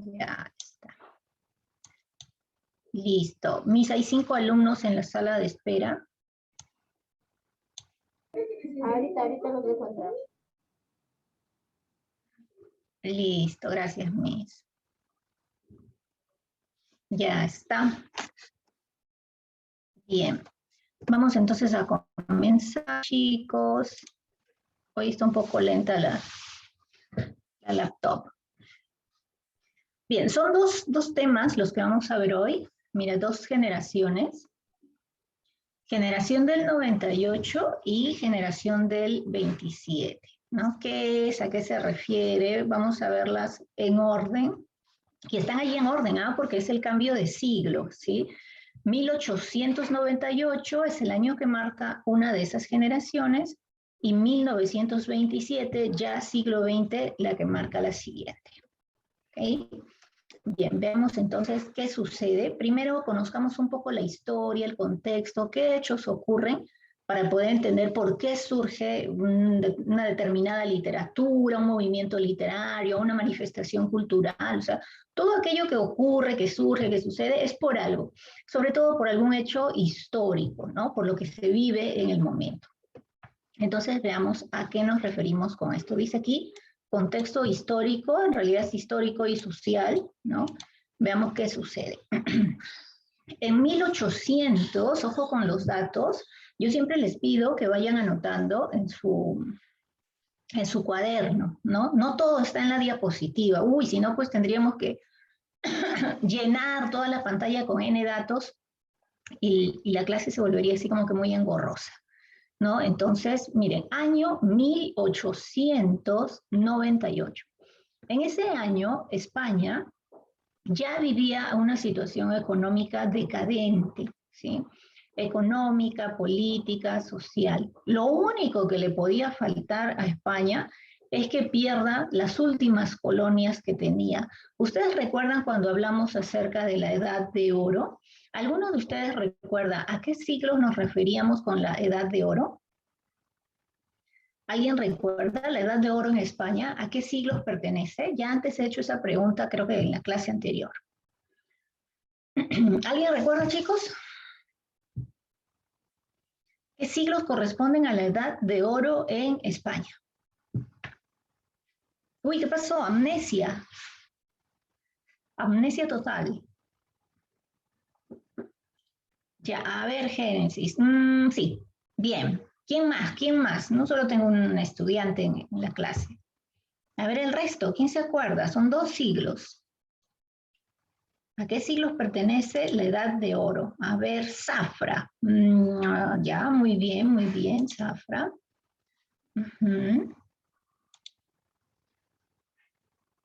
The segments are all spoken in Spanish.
Ya está. Listo. Mis, hay 5 alumnos en la sala de espera. Ahorita los dejo entrar. Listo, gracias, Miss. Ya está. Bien. Vamos entonces a comenzar, chicos. Hoy está un poco lenta la laptop. Bien, son dos temas los que vamos a ver hoy. Mira, 2 generaciones. Generación del 98 y generación del 27. ¿No? ¿Qué es? ¿A qué se refiere? Vamos a verlas en orden. Y están ahí en orden, ¿ah? Porque es el cambio de siglo, ¿sí? 1898 es el año que marca una de esas generaciones y 1927, ya siglo XX, la que marca la siguiente. ¿Okay? Bien, veamos entonces qué sucede. Primero conozcamos un poco la historia, el contexto, qué hechos ocurren para poder entender por qué surge una determinada literatura, un movimiento literario, una manifestación cultural. O sea, todo aquello que ocurre, que surge, que sucede, es por algo, sobre todo por algún hecho histórico, ¿no? Por lo que se vive en el momento. Entonces veamos a qué nos referimos con esto. Dice aquí, contexto histórico, en realidad es histórico y social, ¿no? Veamos qué sucede. En 1800, ojo con los datos, yo siempre les pido que vayan anotando en su cuaderno, ¿no? No todo está en la diapositiva. Uy, si no, pues tendríamos que llenar toda la pantalla con N datos y la clase se volvería así como que muy engorrosa, ¿no? Entonces, miren, año 1898. En ese año, España ya vivía una situación económica decadente, ¿sí? Económica, política, social. Lo único que le podía faltar a España es que pierda las últimas colonias que tenía. ¿Ustedes recuerdan cuando hablamos acerca de la Edad de Oro? ¿Alguno de ustedes recuerda a qué siglos nos referíamos con la Edad de Oro? ¿Alguien recuerda la Edad de Oro en España? ¿A qué siglos pertenece? Ya antes he hecho esa pregunta, creo que en la clase anterior. ¿Alguien recuerda, chicos? ¿Qué siglos corresponden a la Edad de Oro en España? Uy, ¿qué pasó? Amnesia. Amnesia total. Ya, a ver, Génesis. Sí, bien. ¿Quién más? ¿Quién más? No solo tengo un estudiante en la clase. A ver el resto, ¿quién se acuerda? Son 2 siglos. ¿A qué siglos pertenece la Edad de Oro? A ver, Zafra. Ya, muy bien, Zafra.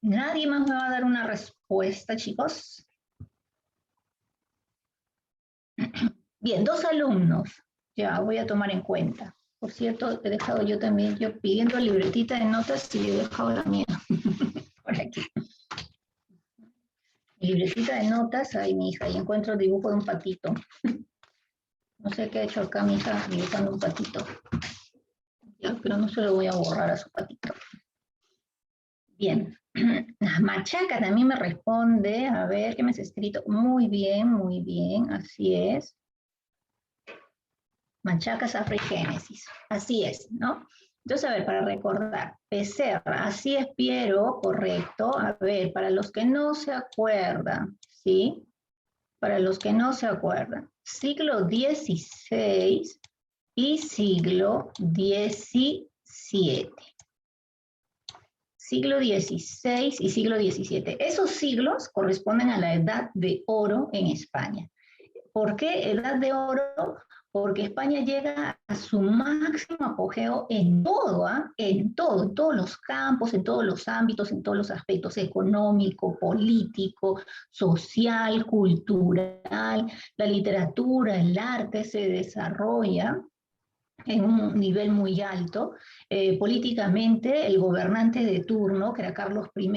¿Nadie más me va a dar una respuesta, chicos? Bien, 2 alumnos. Ya, voy a tomar en cuenta. Por cierto, he dejado yo también, yo pidiendo libretita de notas y he dejado la mía. Por aquí. Mi libretita de notas, ahí mi hija, y encuentro el dibujo de un patito. No sé qué ha hecho acá mi hija dibujando un patito. Ya, pero no se lo voy a borrar a su patito. Bien. Machaca también me responde. A ver, ¿qué me has escrito? Muy bien, así es. Machaca, Zafra y Génesis. Así es, ¿no? Entonces, a ver, para recordar, Becerra, así es, Piero, correcto. A ver, para los que no se acuerdan, ¿sí? Para los que no se acuerdan, siglo XVI y siglo XVII. Siglo XVI y siglo XVII. Esos siglos corresponden a la Edad de Oro en España. ¿Por qué Edad de Oro? Porque España llega a su máximo apogeo en todo, en todos los campos, en todos los ámbitos, en todos los aspectos económico, político, social, cultural. La literatura, el arte se desarrolla en un nivel muy alto. Políticamente, el gobernante de turno, que era Carlos I,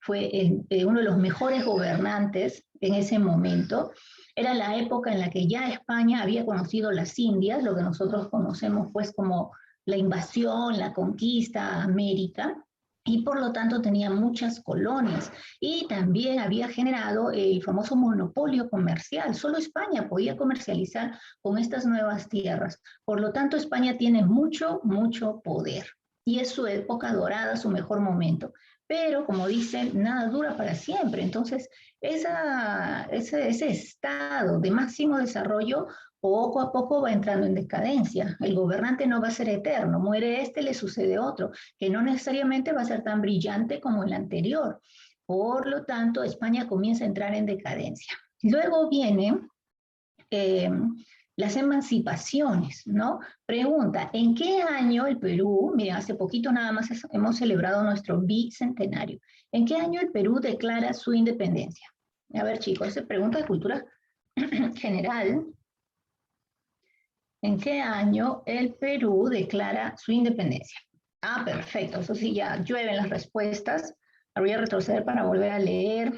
fue uno de los mejores gobernantes en ese momento. Era la época en la que ya España había conocido las Indias, lo que nosotros conocemos pues como la invasión, la conquista a América. y por lo tanto tenía muchas colonias y también había generado el famoso monopolio comercial. Solo España podía comercializar con estas nuevas tierras. Por lo tanto, España tiene mucho, mucho poder y es su época dorada, su mejor momento. Pero, como dicen, nada dura para siempre. Entonces, ese estado de máximo desarrollo poco a poco va entrando en decadencia. El gobernante no va a ser eterno, muere este, le sucede otro, que no necesariamente va a ser tan brillante como el anterior. Por lo tanto, España comienza a entrar en decadencia. Luego vienen las emancipaciones, ¿no? Pregunta, ¿en qué año el Perú, mira, hace poquito nada más hemos celebrado nuestro bicentenario, ¿en qué año el Perú declara su independencia? A ver, chicos, se pregunta de cultura general. ¿En qué año el Perú declara su independencia? Ah, perfecto. Eso sí, ya llueven las respuestas. Voy a retroceder para volver a leer.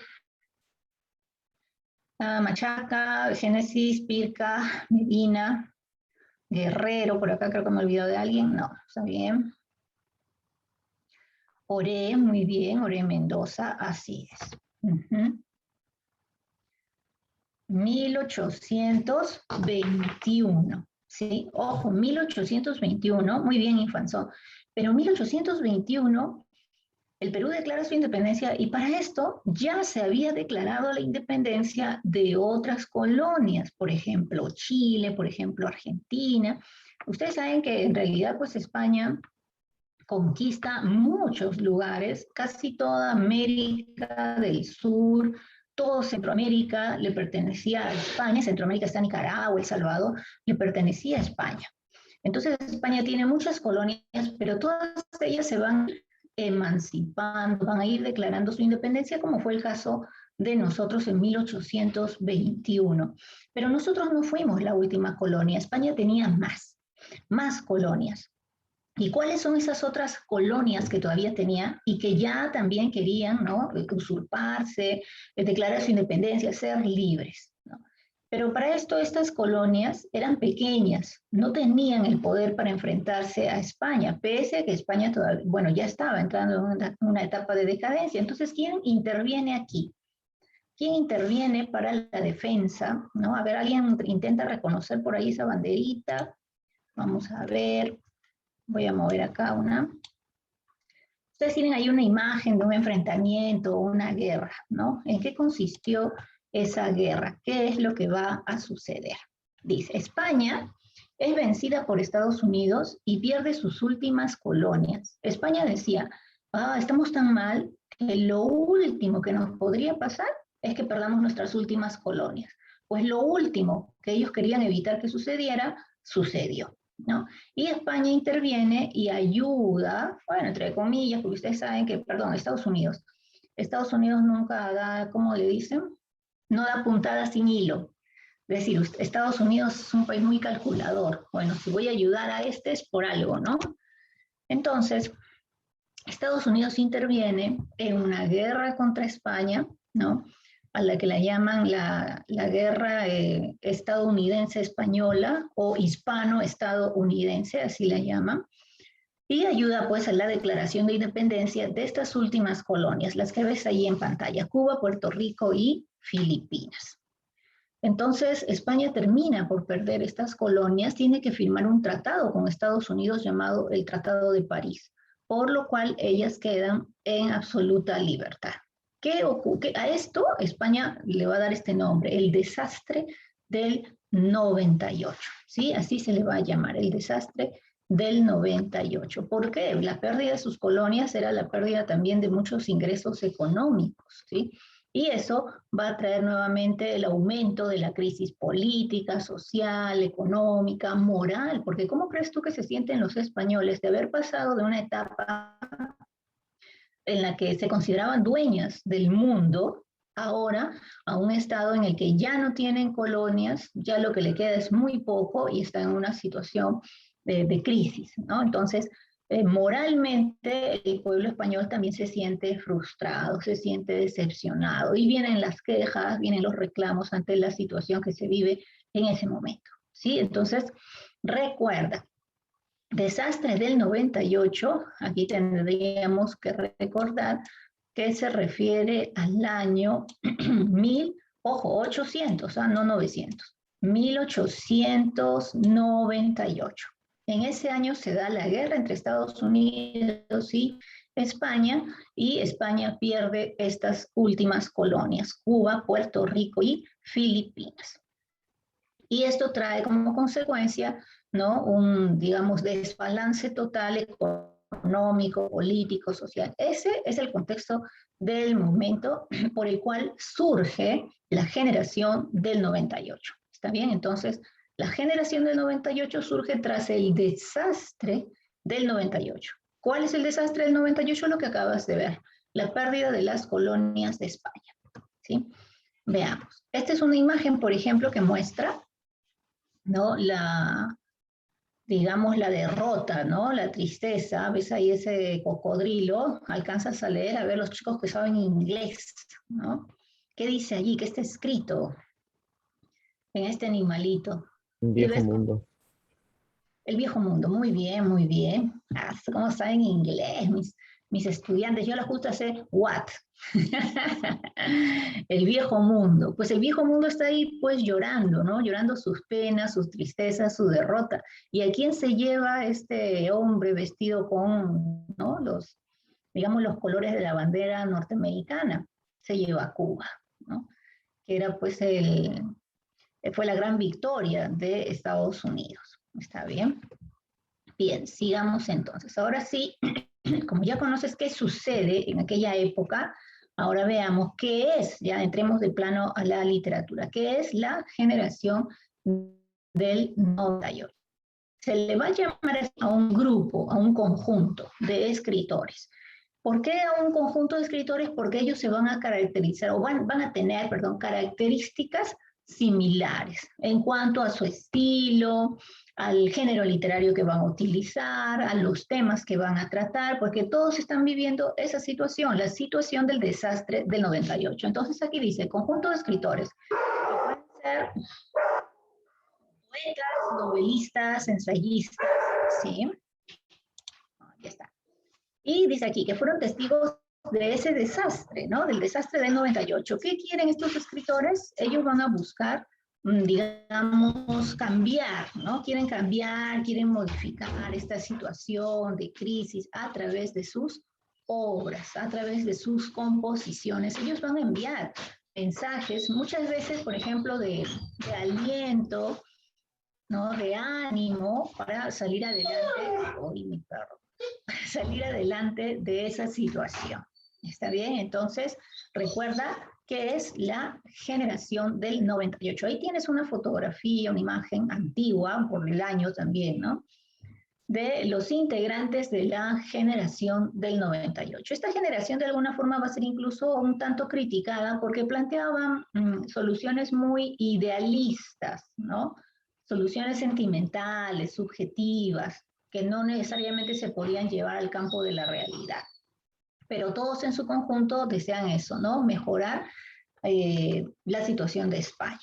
Machaca, Génesis, Pirca, Medina, Guerrero. Por acá creo que me olvidó de alguien. No, está bien. Oré, muy bien. Oré Mendoza, así es. 1821. ¿Sí? Ojo, 1821, muy bien, Infanzón, pero 1821 el Perú declara su independencia y para esto ya se había declarado la independencia de otras colonias, por ejemplo, Chile, por ejemplo, Argentina. Ustedes saben que en realidad pues España conquista muchos lugares, casi toda América del Sur, todo Centroamérica le pertenecía a España, Centroamérica está Nicaragua, El Salvador, le pertenecía a España. Entonces España tiene muchas colonias, pero todas ellas se van emancipando, van a ir declarando su independencia, como fue el caso de nosotros en 1821. Pero nosotros no fuimos la última colonia, España tenía más colonias. ¿Y cuáles son esas otras colonias que todavía tenía y que ya también querían, ¿no?, usurparse, declarar su independencia, ser libres, ¿no? Pero para esto estas colonias eran pequeñas, no tenían el poder para enfrentarse a España, pese a que España todavía, bueno, ya estaba entrando en una etapa de decadencia. Entonces, ¿quién interviene aquí? ¿Quién interviene para la defensa? ¿No? A ver, alguien intenta reconocer por ahí esa banderita. Vamos a ver. Voy a mover acá una. Ustedes tienen ahí una imagen de un enfrentamiento, una guerra, ¿no? ¿En qué consistió esa guerra? ¿Qué es lo que va a suceder? Dice, España es vencida por Estados Unidos y pierde sus últimas colonias. España decía, estamos tan mal que lo último que nos podría pasar es que perdamos nuestras últimas colonias. Pues lo último que ellos querían evitar que sucediera, sucedió, ¿no? Y España interviene y ayuda, bueno, entre comillas, porque ustedes saben que, perdón, Estados Unidos nunca da, ¿cómo le dicen? No da puntada sin hilo. Es decir, Estados Unidos es un país muy calculador. Bueno, si voy a ayudar a este es por algo, ¿no? Entonces, Estados Unidos interviene en una guerra contra España, ¿no?, a la que la llaman la guerra estadounidense-española o hispano-estadounidense, así la llaman, y ayuda pues a la declaración de independencia de estas últimas colonias, las que ves ahí en pantalla, Cuba, Puerto Rico y Filipinas. Entonces, España termina por perder estas colonias, tiene que firmar un tratado con Estados Unidos llamado el Tratado de París, por lo cual ellas quedan en absoluta libertad. ¿Qué ocurre? A esto España le va a dar este nombre, el desastre del 98, ¿sí? Así se le va a llamar, el desastre del 98. ¿Por qué? La pérdida de sus colonias era la pérdida también de muchos ingresos económicos, ¿sí? Y eso va a traer nuevamente el aumento de la crisis política, social, económica, moral, porque ¿cómo crees tú que se sienten los españoles de haber pasado de una etapa en la que se consideraban dueñas del mundo, ahora a un estado en el que ya no tienen colonias, ya lo que le queda es muy poco y está en una situación de crisis, ¿no? Entonces, moralmente el pueblo español también se siente frustrado, se siente decepcionado y vienen las quejas, vienen los reclamos ante la situación que se vive en ese momento, ¿sí? Entonces, recuerda, Desastre del 98, aquí tendríamos que recordar que se refiere al año 1800, no 900, 1898. En ese año se da la guerra entre Estados Unidos y España pierde estas últimas colonias, Cuba, Puerto Rico y Filipinas. Y esto trae como consecuencia, ¿no?, un, digamos, desbalance total económico, político, social. Ese es el contexto del momento por el cual surge la generación del 98. ¿Está bien? Entonces, la generación del 98 surge tras el desastre del 98. ¿Cuál es el desastre del 98? Lo que acabas de ver, la pérdida de las colonias de España. ¿Sí? Veamos. Esta es una imagen, por ejemplo, que muestra, ¿no?, digamos, la derrota, ¿no?, la tristeza. Ves ahí ese cocodrilo, alcanzas a leer, a ver los chicos que saben inglés, ¿no? ¿Qué dice allí? ¿Qué está escrito en este animalito? Un ¿Y viejo ves? mundo. El viejo mundo, muy bien, muy bien. Ah, ¿cómo saben inglés mis estudiantes? Yo les gusta hacer what. El viejo mundo. Pues el viejo mundo está ahí pues llorando, ¿no? Llorando sus penas, sus tristezas, su derrota. ¿Y a quién se lleva este hombre vestido con, ¿no?, digamos, los colores de la bandera norteamericana? Se lleva a Cuba, ¿no?, que era pues fue la gran victoria de Estados Unidos. ¿Está bien? Bien, sigamos entonces. Ahora sí, como ya conoces qué sucede en aquella época, ahora veamos qué es, ya entremos de plano a la literatura, qué es la generación del 98. Se le va a llamar a un grupo, a un conjunto de escritores. ¿Por qué a un conjunto de escritores? Porque ellos se van a caracterizar, o van a tener, perdón, características similares en cuanto a su estilo, al género literario que van a utilizar, a los temas que van a tratar, porque todos están viviendo esa situación, la situación del desastre del 98. Entonces aquí dice, conjunto de escritores, que pueden ser poetas, novelistas, ensayistas, ¿sí? Ya está. Y dice aquí que fueron testigos de ese desastre, ¿no?, del desastre del 98. ¿Qué quieren estos escritores? Ellos van a buscar, digamos, cambiar, ¿no? Quieren cambiar, quieren modificar esta situación de crisis a través de sus obras, a través de sus composiciones. Ellos van a enviar mensajes, muchas veces, por ejemplo, de aliento, ¿no?, de ánimo para salir adelante. ¡Uy, mi perro! Salir adelante de esa situación. ¿Está bien? Entonces, recuerda que es la generación del 98. Ahí tienes una fotografía, una imagen antigua, por el año también, ¿no?, de los integrantes de la generación del 98. Esta generación de alguna forma va a ser incluso un tanto criticada porque planteaban soluciones muy idealistas, ¿no?, soluciones sentimentales, subjetivas, que no necesariamente se podían llevar al campo de la realidad. Pero todos en su conjunto desean eso, ¿no?, mejorar la situación de España.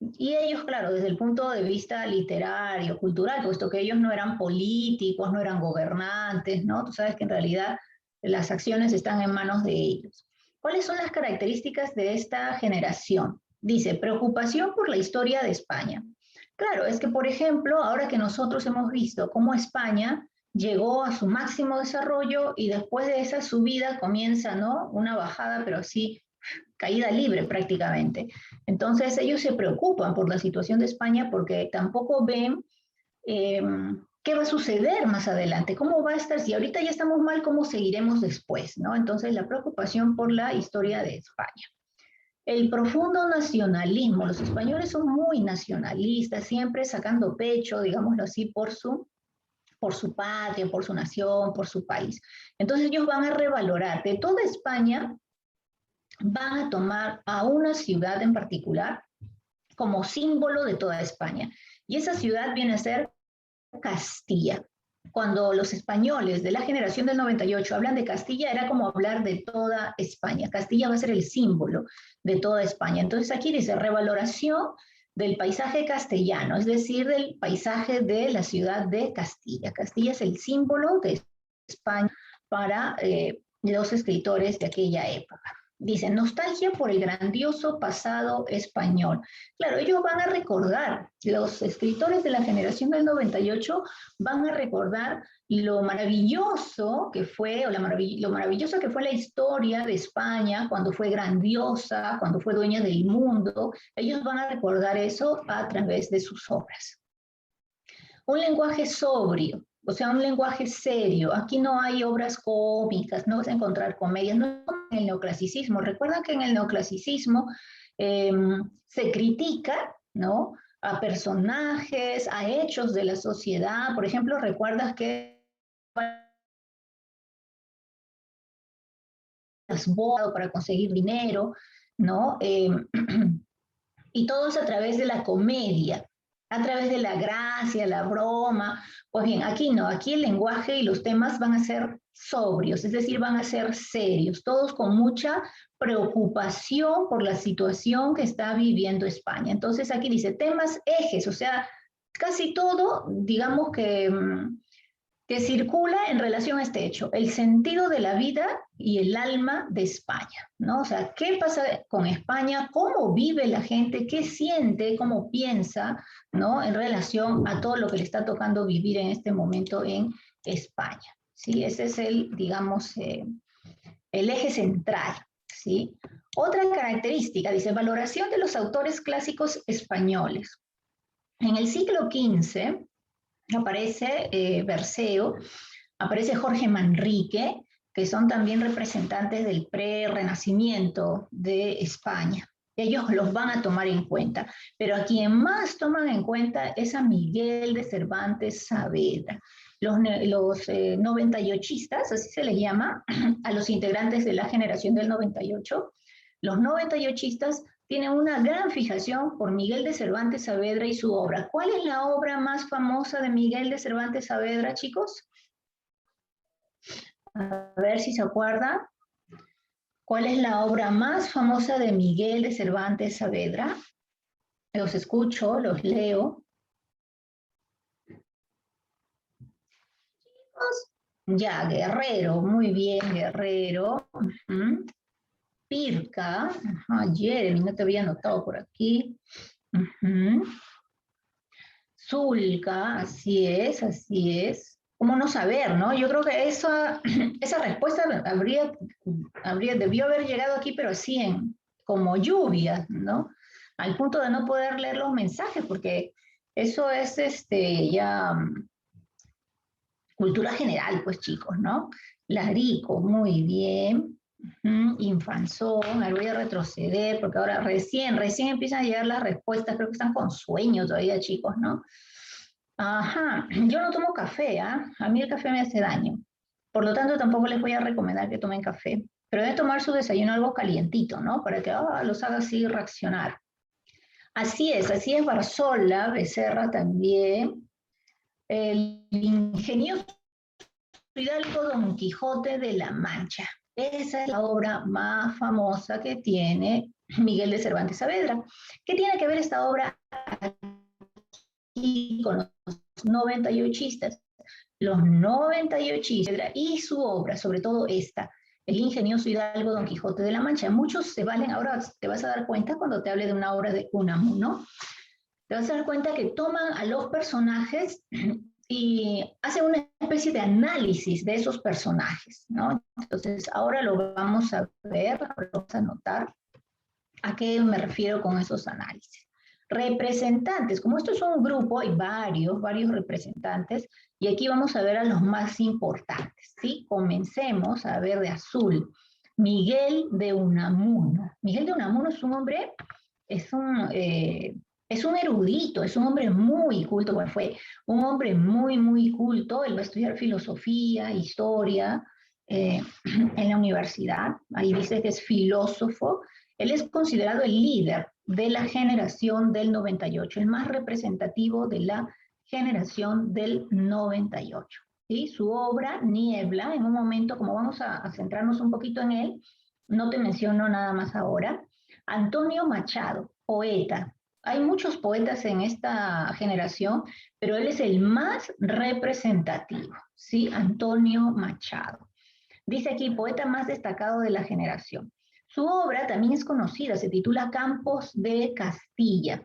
Y ellos, claro, desde el punto de vista literario, cultural, puesto que ellos no eran políticos, no eran gobernantes, ¿no? Tú sabes que en realidad las acciones están en manos de ellos. ¿Cuáles son las características de esta generación? Dice, preocupación por la historia de España. Claro, es que, por ejemplo, ahora que nosotros hemos visto cómo España llegó a su máximo desarrollo y después de esa subida comienza, ¿no?, una bajada, pero así, caída libre prácticamente. Entonces ellos se preocupan por la situación de España porque tampoco ven qué va a suceder más adelante, cómo va a estar, si ahorita ya estamos mal, cómo seguiremos después, ¿no? Entonces la preocupación por la historia de España. El profundo nacionalismo, los españoles son muy nacionalistas, siempre sacando pecho, digámoslo así, por su patria, por su nación, por su país. Entonces ellos van a revalorar de toda España, van a tomar a una ciudad en particular como símbolo de toda España. Y esa ciudad viene a ser Castilla. Cuando los españoles de la generación del 98 hablan de Castilla, era como hablar de toda España. Castilla va a ser el símbolo de toda España. Entonces aquí dice revaloración del paisaje castellano, es decir, del paisaje de la ciudad de Castilla. Castilla es el símbolo de España para los escritores de aquella época. Dice, nostalgia por el grandioso pasado español. Claro, ellos van a recordar, los escritores de la generación del 98 van a recordar lo maravilloso que fue, o lo maravillosa que fue la historia de España cuando fue grandiosa, cuando fue dueña del mundo. Ellos van a recordar eso a través de sus obras. Un lenguaje sobrio, o sea, un lenguaje serio. Aquí no hay obras cómicas, no vas a encontrar comedias, no es como en el neoclasicismo. Recuerda que en el neoclasicismo se critica, ¿no?, a personajes, a hechos de la sociedad. Por ejemplo, recuerdas que las bodas para conseguir dinero, ¿no? Y todo es a través de la comedia, a través de la gracia, la broma. Pues bien, aquí no, aquí el lenguaje y los temas van a ser sobrios, es decir, van a ser serios, todos con mucha preocupación por la situación que está viviendo España. Entonces aquí dice temas ejes, o sea, casi todo, digamos que circula en relación a este hecho, el sentido de la vida y el alma de España, ¿no? O sea, ¿qué pasa con España? ¿Cómo vive la gente? ¿Qué siente? ¿Cómo piensa? ¿No? En relación a todo lo que le está tocando vivir en este momento en España, ¿sí? Ese es el, digamos, el eje central, ¿sí? Otra característica, dice, valoración de los autores clásicos españoles. En el siglo XV, aparece Berceo, aparece Jorge Manrique, que son también representantes del pre-renacimiento de España. Ellos los van a tomar en cuenta, pero a quien más toman en cuenta es a Miguel de Cervantes Saavedra. Los 98istas, así se les llama, a los integrantes de la generación del 98, los 98istas tienen una gran fijación por Miguel de Cervantes Saavedra y su obra. ¿Cuál es la obra más famosa de Miguel de Cervantes Saavedra, chicos? A ver si se acuerdan. ¿Cuál es la obra más famosa de Miguel de Cervantes Saavedra? Los escucho, los leo. Ya, Guerrero, muy bien, Guerrero. Pirca, Jeremy, no te había anotado por aquí. Zulca, así es, así es. ¿Cómo no saber, no? Yo creo que esa respuesta debió haber llegado aquí, pero así como lluvia, ¿no? Al punto de no poder leer los mensajes, porque eso es ya cultura general, pues chicos, ¿no? Larico, muy bien. Infanzón, ahora voy a retroceder, porque ahora recién empiezan a llegar las respuestas, creo que están con sueño todavía, chicos, ¿no? Ajá, yo no tomo café, ¿ah? A mí el café me hace daño. Por lo tanto, tampoco les voy a recomendar que tomen café. Pero deben tomar su desayuno algo calientito, ¿no? Para que los haga así reaccionar. Así es Barzola, Becerra también. El ingenioso Hidalgo Don Quijote de la Mancha. Esa es la obra más famosa que tiene Miguel de Cervantes Saavedra. ¿Qué tiene que ver esta obra aquí con los 98istas? Los 98istas y su obra, sobre todo esta, el ingenioso Hidalgo Don Quijote de la Mancha. Muchos se valen, ahora te vas a dar cuenta cuando te hable de una obra de Unamuno, te vas a dar cuenta que toman a los personajes y hacen una especie de análisis de esos personajes, ¿no? Entonces, ahora lo vamos a ver, ahora vamos a notar a qué me refiero con esos análisis. Representantes, como esto es un grupo, hay varios representantes, y aquí vamos a ver a los más importantes, ¿sí? Comencemos a ver de azul. Miguel de Unamuno. Miguel de Unamuno es un hombre, es un erudito, es un hombre muy culto, bueno, fue un hombre muy culto, él va a estudiar filosofía, historia en la universidad, ahí dice que es filósofo, él es considerado el líder de la generación del 98, el más representativo de la generación del 98. ¿Sí? Su obra, Niebla, en un momento, como vamos a centrarnos un poquito en él, no te menciono nada más ahora. Antonio Machado, poeta, Hay muchos poetas en esta generación, pero él es el más representativo, ¿sí? Antonio Machado. Dice aquí, poeta más destacado de la generación. Su obra también es conocida, se titula Campos de Castilla.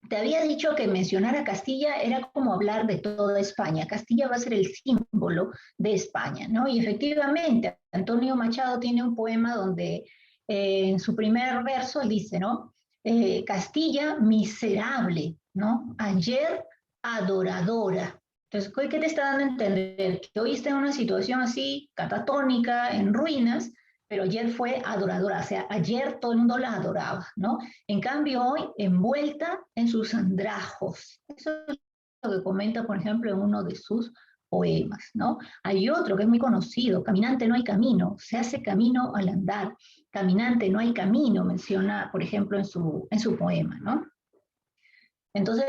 Te había dicho que mencionar a Castilla era como hablar de toda España. Castilla va a ser el símbolo de España, ¿no? Y efectivamente, Antonio Machado tiene un poema donde en su primer verso él dice, ¿no? Castilla miserable, ¿no? Ayer adoradora. Entonces, ¿qué te está dando a entender? Que hoy está en una situación así, catatónica, en ruinas, pero ayer fue adoradora, o sea, ayer todo el mundo la adoraba, ¿no? En cambio, hoy envuelta en sus andrajos. Eso es lo que comenta, por ejemplo, en uno de sus poemas, ¿no? Hay otro que es muy conocido, caminante no hay camino, se hace camino al andar. Caminante no hay camino, menciona, por ejemplo, en su poema, ¿no? Entonces,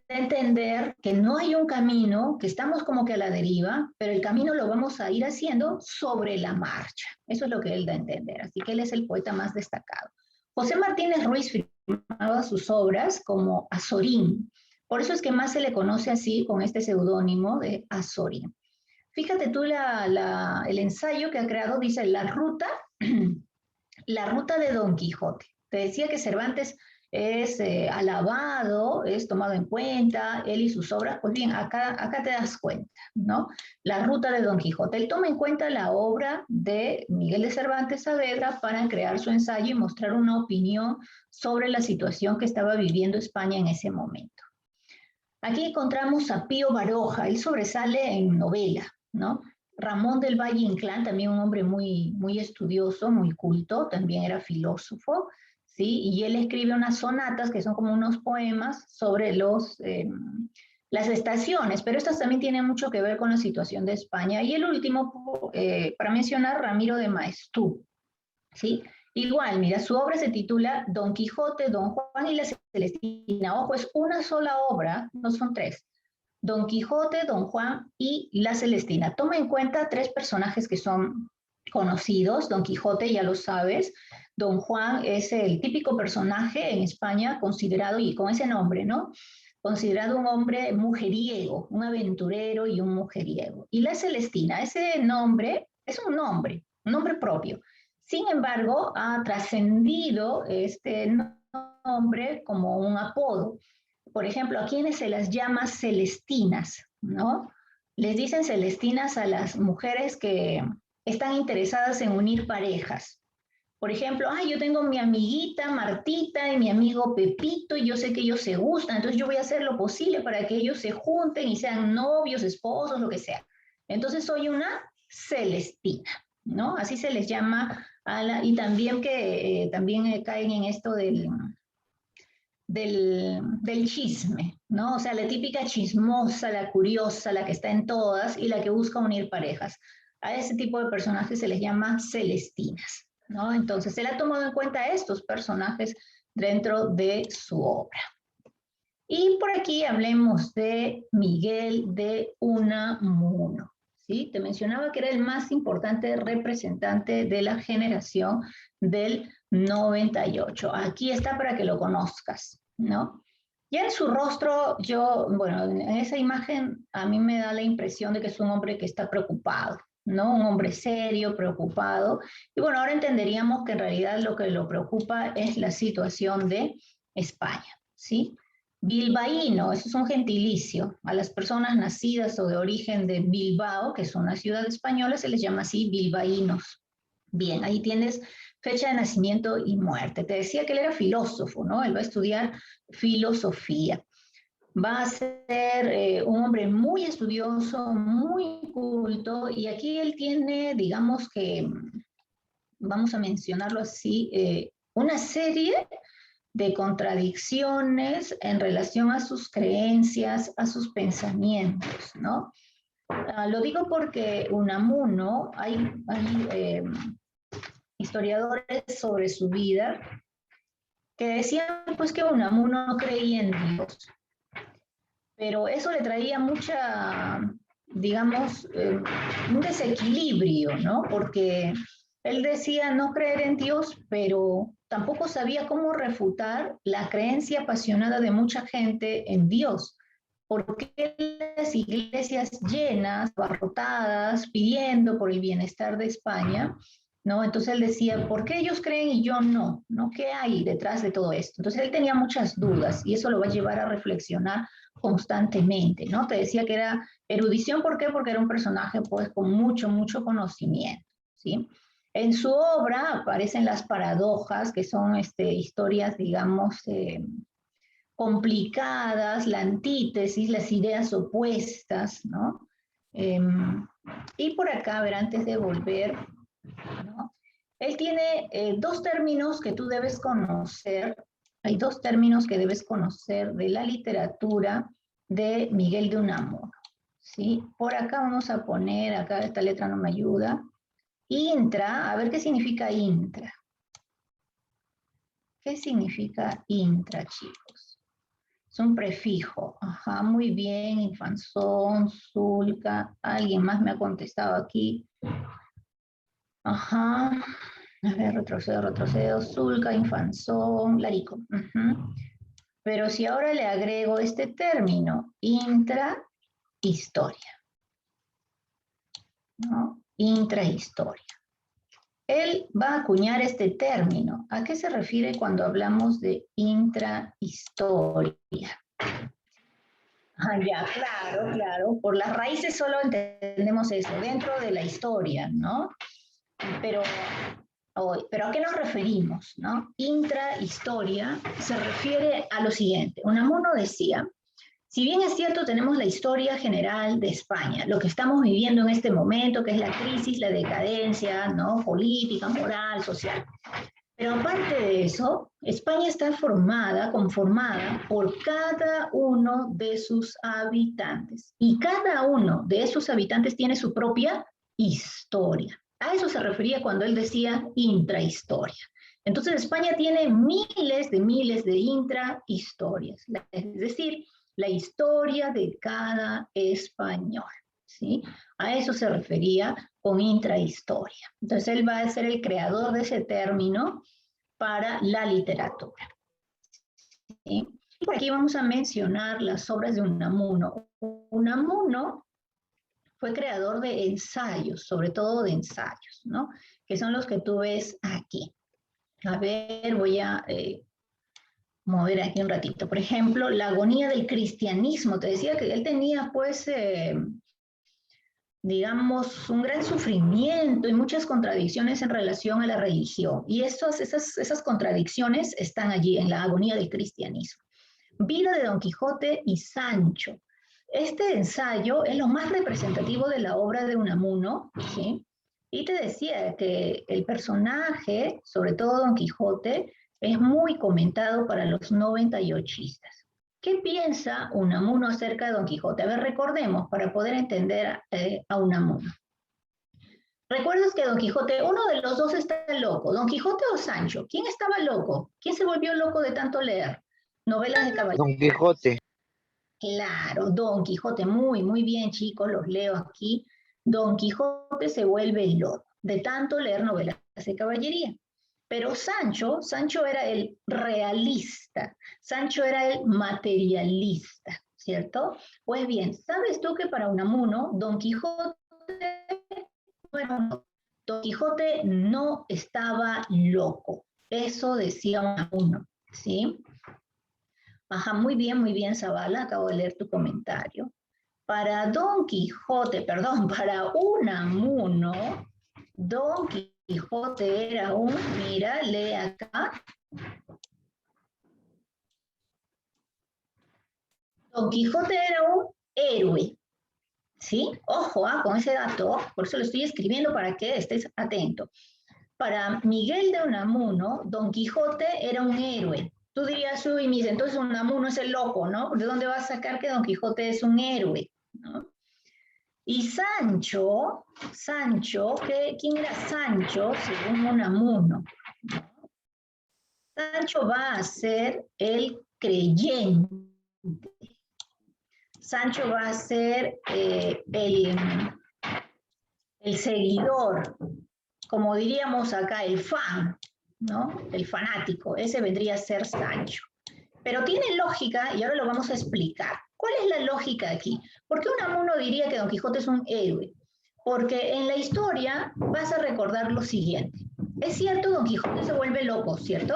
entender que no hay un camino, que estamos como que a la deriva, pero el camino lo vamos a ir haciendo sobre la marcha. Eso es lo que él da a entender. Así que él es el poeta más destacado. José Martínez Ruiz firmaba sus obras como Azorín. Por eso es que más se le conoce así con este seudónimo de Azorín. Fíjate tú el ensayo que ha creado, dice la ruta de Don Quijote. Te decía que Cervantes es alabado, es tomado en cuenta, él y sus obras, pues bien, acá te das cuenta, ¿no? La ruta de Don Quijote. Él toma en cuenta la obra de Miguel de Cervantes Saavedra para crear su ensayo y mostrar una opinión sobre la situación que estaba viviendo España en ese momento. Aquí encontramos a Pío Baroja, él sobresale en novela, ¿no? Ramón del Valle Inclán, también un hombre muy estudioso, muy culto, también era filósofo, ¿sí? Y él escribe unas sonatas que son como unos poemas sobre las estaciones, pero estas también tienen mucho que ver con la situación de España. Y el último, para mencionar, Ramiro de Maeztu, ¿sí? Igual, mira, su obra se titula Don Quijote, Don Juan y la Celestina. Ojo, es una sola obra, no son tres. Don Quijote, Don Juan y la Celestina. Toma en cuenta tres personajes que son conocidos. Don Quijote, ya lo sabes. Don Juan es el típico personaje en España considerado, y con ese nombre, ¿no? Considerado un hombre mujeriego, un aventurero y un mujeriego. Y la Celestina, ese nombre es un nombre propio. Sin embargo, ha trascendido este nombre como un apodo. Por ejemplo, a quienes se las llama celestinas, ¿no? Les dicen celestinas a las mujeres que están interesadas en unir parejas. Por ejemplo, yo tengo mi amiguita Martita y mi amigo Pepito y yo sé que ellos se gustan, entonces yo voy a hacer lo posible para que ellos se junten y sean novios, esposos, lo que sea. Entonces soy una celestina, ¿no? Así se les llama y también que también caen en esto del chisme, ¿no? O sea, la típica chismosa, la curiosa, la que está en todas y la que busca unir parejas. A ese tipo de personajes se les llama celestinas, ¿no? Entonces, él ha tomado en cuenta estos personajes dentro de su obra. Y por aquí hablemos de Miguel de Unamuno, ¿sí? Te mencionaba que era el más importante representante de la generación del 98. Aquí está para que lo conozcas, ¿no? Ya en su rostro, bueno, en esa imagen a mí me da la impresión de que es un hombre que está preocupado, ¿no? Un hombre serio, preocupado. Y bueno, ahora entenderíamos que en realidad lo que lo preocupa es la situación de España, ¿sí? Bilbaíno, eso es un gentilicio. A las personas nacidas o de origen de Bilbao, que es una ciudad española, se les llama así bilbaínos. Bien, ahí tienes fecha de nacimiento y muerte. Te decía que él era filósofo, ¿no? Él va a estudiar filosofía. Va a ser un hombre muy estudioso, muy culto, y aquí él tiene, digamos que, vamos a mencionarlo así, una serie de contradicciones en relación a sus creencias, a sus pensamientos, ¿no? Lo digo porque Unamuno, hay historiadores sobre su vida que decían pues que Unamuno no creía en Dios, pero eso le traía mucha, digamos, un desequilibrio, ¿no? Porque Él decía no creer en Dios, pero tampoco sabía cómo refutar la creencia apasionada de mucha gente en Dios. ¿Por qué las iglesias llenas, abarrotadas, pidiendo por el bienestar de España? ¿No? Entonces él decía, ¿por qué ellos creen y yo no? ¿No? ¿Qué hay detrás de todo esto? Entonces él tenía muchas dudas y eso lo va a llevar a reflexionar constantemente, ¿no? Te decía que era erudición, ¿por qué? Porque era un personaje pues con mucho, mucho conocimiento, ¿sí? En su obra aparecen las paradojas, que son historias, digamos, complicadas, la antítesis, las ideas opuestas, ¿no? Y por acá, a ver, antes de volver, ¿no? Él tiene dos términos que tú debes conocer. Hay dos términos que debes conocer de la literatura de Miguel de Unamuno, ¿sí? Por acá vamos a poner, acá esta letra no me ayuda, intra, a ver qué significa intra. ¿Qué significa intra, chicos? Es un prefijo. Ajá, muy bien, Infanzón, Zulca. Alguien más me ha contestado aquí. Ajá. A ver, retrocedo. Zulca, Infanzón, Larico. Pero si ahora le agrego este término, intrahistoria, ¿no? Intrahistoria. Él va a acuñar este término. ¿A qué se refiere cuando hablamos de intrahistoria? Ah, ya, claro, claro. Por las raíces solo entendemos eso, dentro de la historia, ¿no? Pero, pero ¿a qué nos referimos, no? Intrahistoria se refiere a lo siguiente. Unamuno decía, si bien es cierto, tenemos la historia general de España, lo que estamos viviendo en este momento, que es la crisis, la decadencia, ¿no? Política, moral, social. Pero aparte de eso, España está conformada por cada uno de sus habitantes. Y cada uno de esos habitantes tiene su propia historia. A eso se refería cuando él decía intrahistoria. Entonces España tiene miles de intrahistorias. Es decir, la historia de cada español, ¿sí? A eso se refería con intrahistoria. Entonces él va a ser el creador de ese término para la literatura, ¿sí? Y por aquí vamos a mencionar las obras de Unamuno. Unamuno fue creador de ensayos, sobre todo de ensayos, ¿no? Que son los que tú ves aquí. A ver, voy a mover aquí un ratito. Por ejemplo, la agonía del cristianismo. Te decía que él tenía, pues, digamos, un gran sufrimiento y muchas contradicciones en relación a la religión. Y esas contradicciones están allí en la agonía del cristianismo. Vida de Don Quijote y Sancho. Este ensayo es lo más representativo de la obra de Unamuno, ¿sí? Y te decía que el personaje, sobre todo Don Quijote, es muy comentado para los 98istas. ¿Qué piensa Unamuno acerca de Don Quijote? A ver, recordemos para poder entender a Unamuno. ¿Recuerdas que Don Quijote, uno de los dos está loco? ¿Don Quijote o Sancho? ¿Quién estaba loco? ¿Quién se volvió loco de tanto leer novelas de caballeros? Don Quijote. Claro, Don Quijote, muy bien, chicos, los leo aquí. Don Quijote se vuelve loco de tanto leer novelas de caballería. Pero Sancho era el realista, Sancho era el materialista, ¿cierto? Pues bien, ¿sabes tú que para Unamuno, Don Quijote Don Quijote no estaba loco? Eso decía Unamuno, ¿sí? Ajá, muy bien, Zavala, acabo de leer tu comentario. Para Don Quijote, perdón, para Unamuno, Don Quijote era mira, lee acá. Don Quijote era un héroe, ¿sí? Ojo, con ese dato, por eso lo estoy escribiendo para que estés atento. Para Miguel de Unamuno, Don Quijote era un héroe. Tú dirías, uy, mis, entonces Unamuno es el loco, ¿no? ¿De dónde vas a sacar que Don Quijote es un héroe? ¿No? Y Sancho, ¿quién era Sancho según Unamuno? Sancho va a ser el creyente. Sancho va a ser el seguidor, como diríamos acá, el fan, ¿no? El fanático, ese vendría a ser Sancho. Pero tiene lógica, y ahora lo vamos a explicar. ¿Cuál es la lógica aquí? ¿Por qué Unamuno diría que Don Quijote es un héroe? Porque en la historia vas a recordar lo siguiente. Es cierto, Don Quijote se vuelve loco, ¿cierto?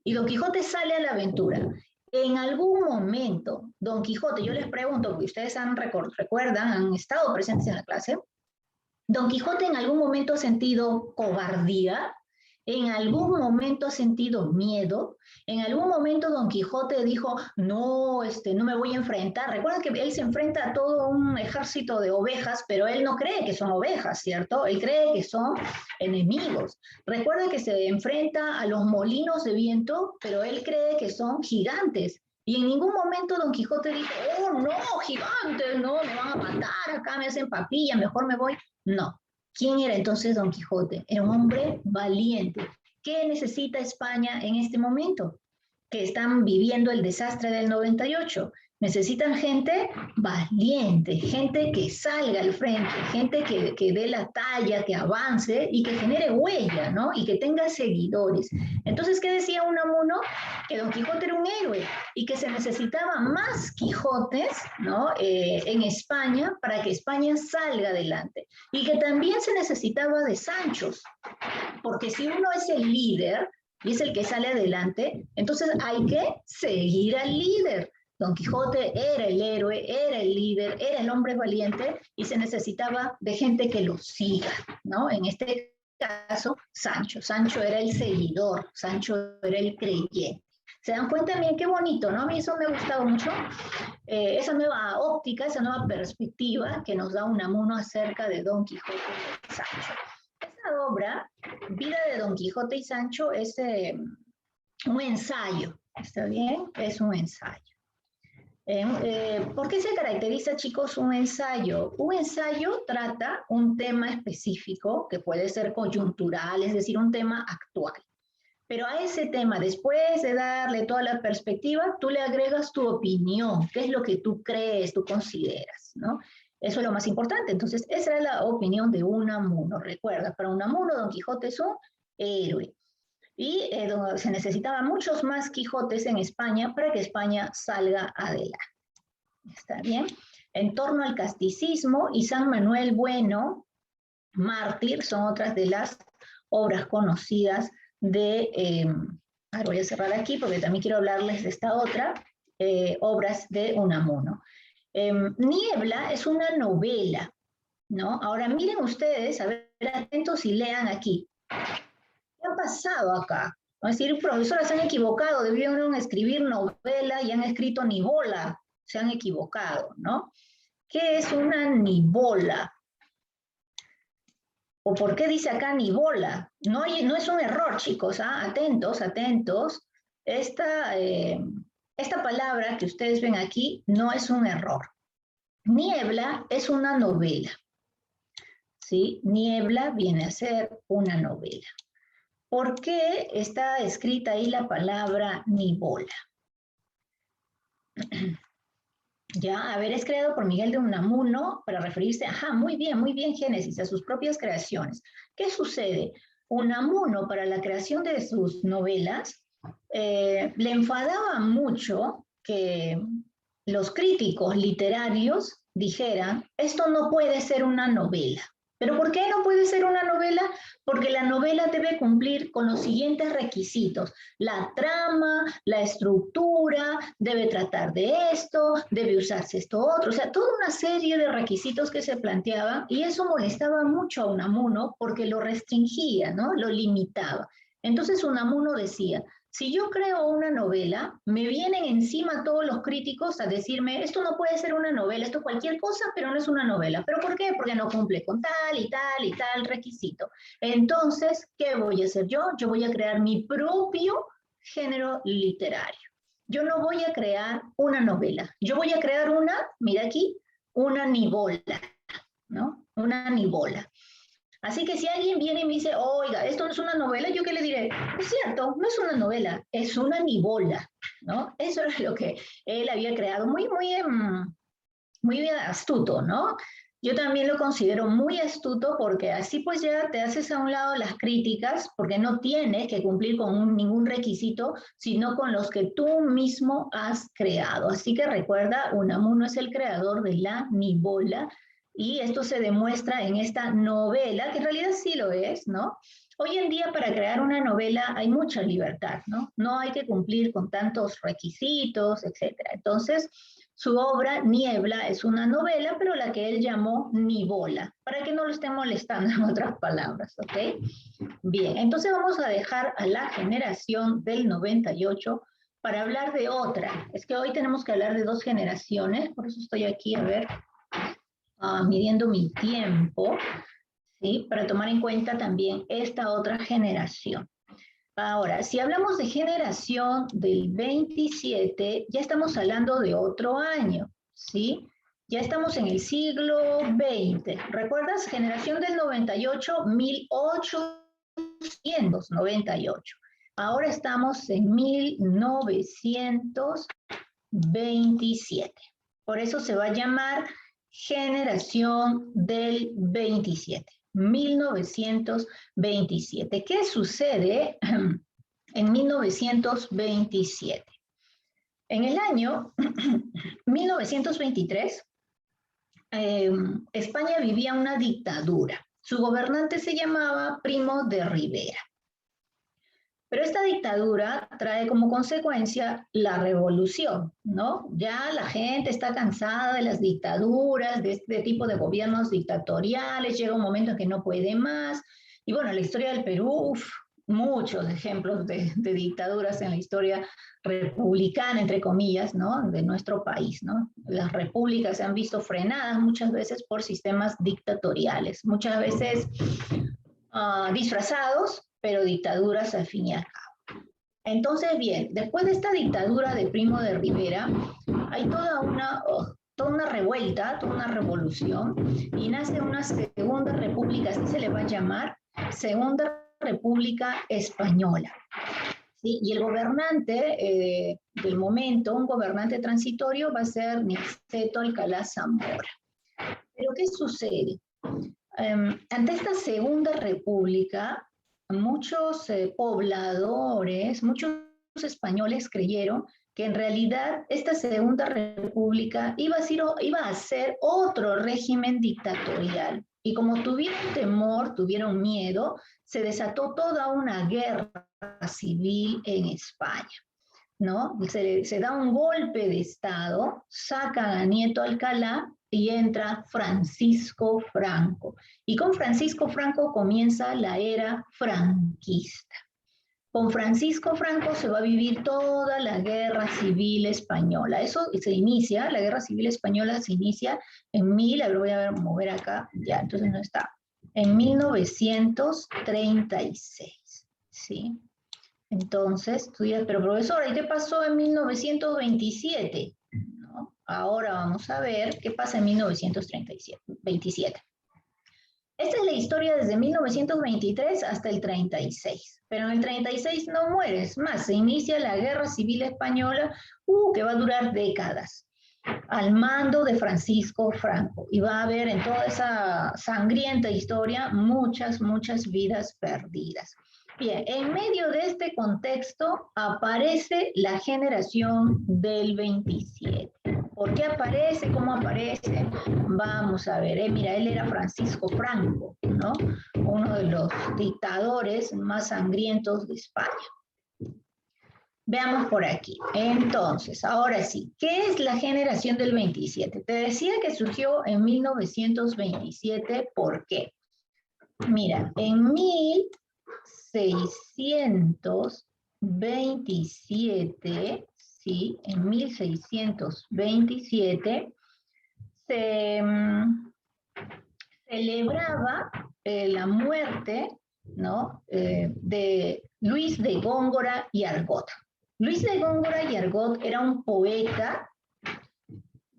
Y Don Quijote sale a la aventura. En algún momento, Don Quijote, yo les pregunto, porque ustedes recuerdan, han estado presentes en la clase, Don Quijote en algún momento ha sentido cobardía, en algún momento ha sentido miedo, en algún momento Don Quijote dijo, no, no me voy a enfrentar. Recuerden que él se enfrenta a todo un ejército de ovejas, pero él no cree que son ovejas, ¿cierto? Él cree que son enemigos. Recuerden que se enfrenta a los molinos de viento, pero él cree que son gigantes. Y en ningún momento Don Quijote dijo, oh, no, gigantes, no, me van a matar, acá me hacen papilla, mejor me voy. No. ¿Quién era entonces Don Quijote? Era un hombre valiente. ¿Qué necesita España en este momento? Que están viviendo el desastre del 98. Necesitan gente valiente, gente que salga al frente, gente que dé la talla, que avance y que genere huella, ¿no? Y que tenga seguidores. Entonces, ¿qué decía Unamuno? Que Don Quijote era un héroe y que se necesitaba más Quijotes, ¿no? En España para que España salga adelante. Y que también se necesitaba de Sanchos, porque si uno es el líder y es el que sale adelante, entonces hay que seguir al líder. Don Quijote era el héroe, era el líder, era el hombre valiente y se necesitaba de gente que lo siga, ¿no? En este caso, Sancho. Sancho era el seguidor, Sancho era el creyente. ¿Se dan cuenta bien qué bonito, no? A mí eso me ha gustado mucho, esa nueva óptica, esa nueva perspectiva que nos da Unamuno acerca de Don Quijote y Sancho. Esta obra, Vida de Don Quijote y Sancho, es un ensayo, ¿está bien? Es un ensayo. ¿Por qué se caracteriza, chicos, un ensayo? Un ensayo trata un tema específico que puede ser coyuntural, es decir, un tema actual. Pero a ese tema, después de darle toda la perspectiva, tú le agregas tu opinión, qué es lo que tú crees, tú consideras, ¿no? Eso es lo más importante. Entonces, esa es la opinión de Unamuno. Recuerda, para Unamuno, Don Quijote es un héroe. Y se necesitaban muchos más Quijotes en España para que España salga adelante. ¿Está bien? En torno al casticismo y San Manuel Bueno, mártir, son otras de las obras conocidas de, ahora voy a cerrar aquí porque también quiero hablarles de esta otra, obras de Unamuno. Niebla es una novela, ¿no? Ahora miren ustedes, a ver, atentos y lean aquí. ¿Qué ha pasado acá? Es decir, profesoras se han equivocado, debieron escribir novela y han escrito nivola, se han equivocado, ¿no? ¿Qué es una nivola? ¿O por qué dice acá nivola? No es un error, chicos, ¿ah? Atentos, atentos. Esta palabra que ustedes ven aquí no es un error. Niebla es una novela, ¿sí? Niebla viene a ser una novela. ¿Por qué está escrita ahí la palabra nivola? Ya, a ver, es creado por Miguel de Unamuno para referirse, muy bien, Génesis, a sus propias creaciones. ¿Qué sucede? Unamuno, para la creación de sus novelas, le enfadaba mucho que los críticos literarios dijeran, esto no puede ser una novela. ¿Pero por qué no puede ser una novela? Porque la novela debe cumplir con los siguientes requisitos. La trama, la estructura, debe tratar de esto, debe usarse esto otro. O sea, toda una serie de requisitos que se planteaban y eso molestaba mucho a Unamuno porque lo restringía, ¿no? Lo limitaba. Entonces Unamuno decía, si yo creo una novela, me vienen encima todos los críticos a decirme, esto no puede ser una novela, esto es cualquier cosa, pero no es una novela. ¿Pero por qué? Porque no cumple con tal y tal y tal requisito. Entonces, ¿qué voy a hacer yo? Yo voy a crear mi propio género literario. Yo no voy a crear una novela. Yo voy a crear mira aquí, una nivola, ¿no? Una nivola. Así que si alguien viene y me dice, oiga, esto no es una novela, ¿yo qué le diré? Es cierto, no es una novela, es una nivola, ¿no? Eso es lo que él había creado, muy astuto, ¿no? Yo también lo considero muy astuto porque así pues ya te haces a un lado las críticas porque no tienes que cumplir con ningún requisito, sino con los que tú mismo has creado. Así que recuerda, Unamuno es el creador de la Nivola y esto se demuestra en esta novela, que en realidad sí lo es, ¿no? Hoy en día para crear una novela hay mucha libertad, ¿no? No hay que cumplir con tantos requisitos, etcétera. Entonces, su obra, Niebla, es una novela, pero la que él llamó Nivola, para que no lo estén molestando en otras palabras, ¿ok? Bien, entonces vamos a dejar a la generación del 98 para hablar de otra. Es que hoy tenemos que hablar de dos generaciones, por eso estoy aquí, a ver, midiendo mi tiempo, ¿sí? Para tomar en cuenta también esta otra generación. Ahora, si hablamos de generación del 27, ya estamos hablando de otro año, ¿sí? Ya estamos en el siglo XX. ¿Recuerdas? Generación del 98, 1898. Ahora estamos en 1927. Por eso se va a llamar generación del 27. 1927. ¿Qué sucede en 1927? En el año 1923, España vivía una dictadura. Su gobernante se llamaba Primo de Rivera. Pero esta dictadura trae como consecuencia la revolución, ¿no? Ya la gente está cansada de las dictaduras, de este tipo de gobiernos dictatoriales, llega un momento en que no puede más. Y bueno, la historia del Perú, muchos ejemplos de dictaduras en la historia republicana, entre comillas, ¿no? De nuestro país, ¿no? Las repúblicas se han visto frenadas muchas veces por sistemas dictatoriales, muchas veces disfrazados, pero dictaduras al fin y al cabo. Entonces, bien, después de esta dictadura de Primo de Rivera, hay toda una revuelta, toda una revolución, y nace una segunda república, así se le va a llamar, Segunda República Española. ¿Sí? Y el gobernante del momento, un gobernante transitorio, va a ser Niceto Alcalá Zamora. Pero ¿qué sucede? Ante esta Segunda República, muchos pobladores, muchos españoles creyeron que en realidad esta Segunda República iba a ser otro régimen dictatorial. Y como tuvieron temor, tuvieron miedo, se desató toda una guerra civil en España, ¿no? Se da un golpe de Estado, sacan a Nieto Alcalá y entra Francisco Franco. Y con Francisco Franco comienza la era franquista. Con Francisco Franco se va a vivir toda la guerra civil española. Eso se inicia, la guerra civil española se inicia lo voy a mover acá, ya, entonces no está, en 1936, ¿sí? Entonces, tú dirás, pero profesora, ¿y qué pasó en 1927? ¿No? Ahora vamos a ver qué pasa en 1927. Esta es la historia desde 1923 hasta el 36. Pero en el 36 no mueres más, se inicia la Guerra Civil Española, que va a durar décadas, al mando de Francisco Franco. Y va a haber en toda esa sangrienta historia muchas, muchas vidas perdidas. Bien, en medio de este contexto aparece la generación del 27. ¿Por qué aparece? ¿Cómo aparece? Vamos a ver, mira, él era Francisco Franco, ¿no? Uno de los dictadores más sangrientos de España. Veamos por aquí. Entonces, ahora sí, ¿qué es la generación del 27? Te decía que surgió en 1927, ¿por qué? Mira, en 1627, ¿sí? En 1627 se celebraba la muerte, ¿no? De Luis de Góngora y Argot. Luis de Góngora y Argot era un poeta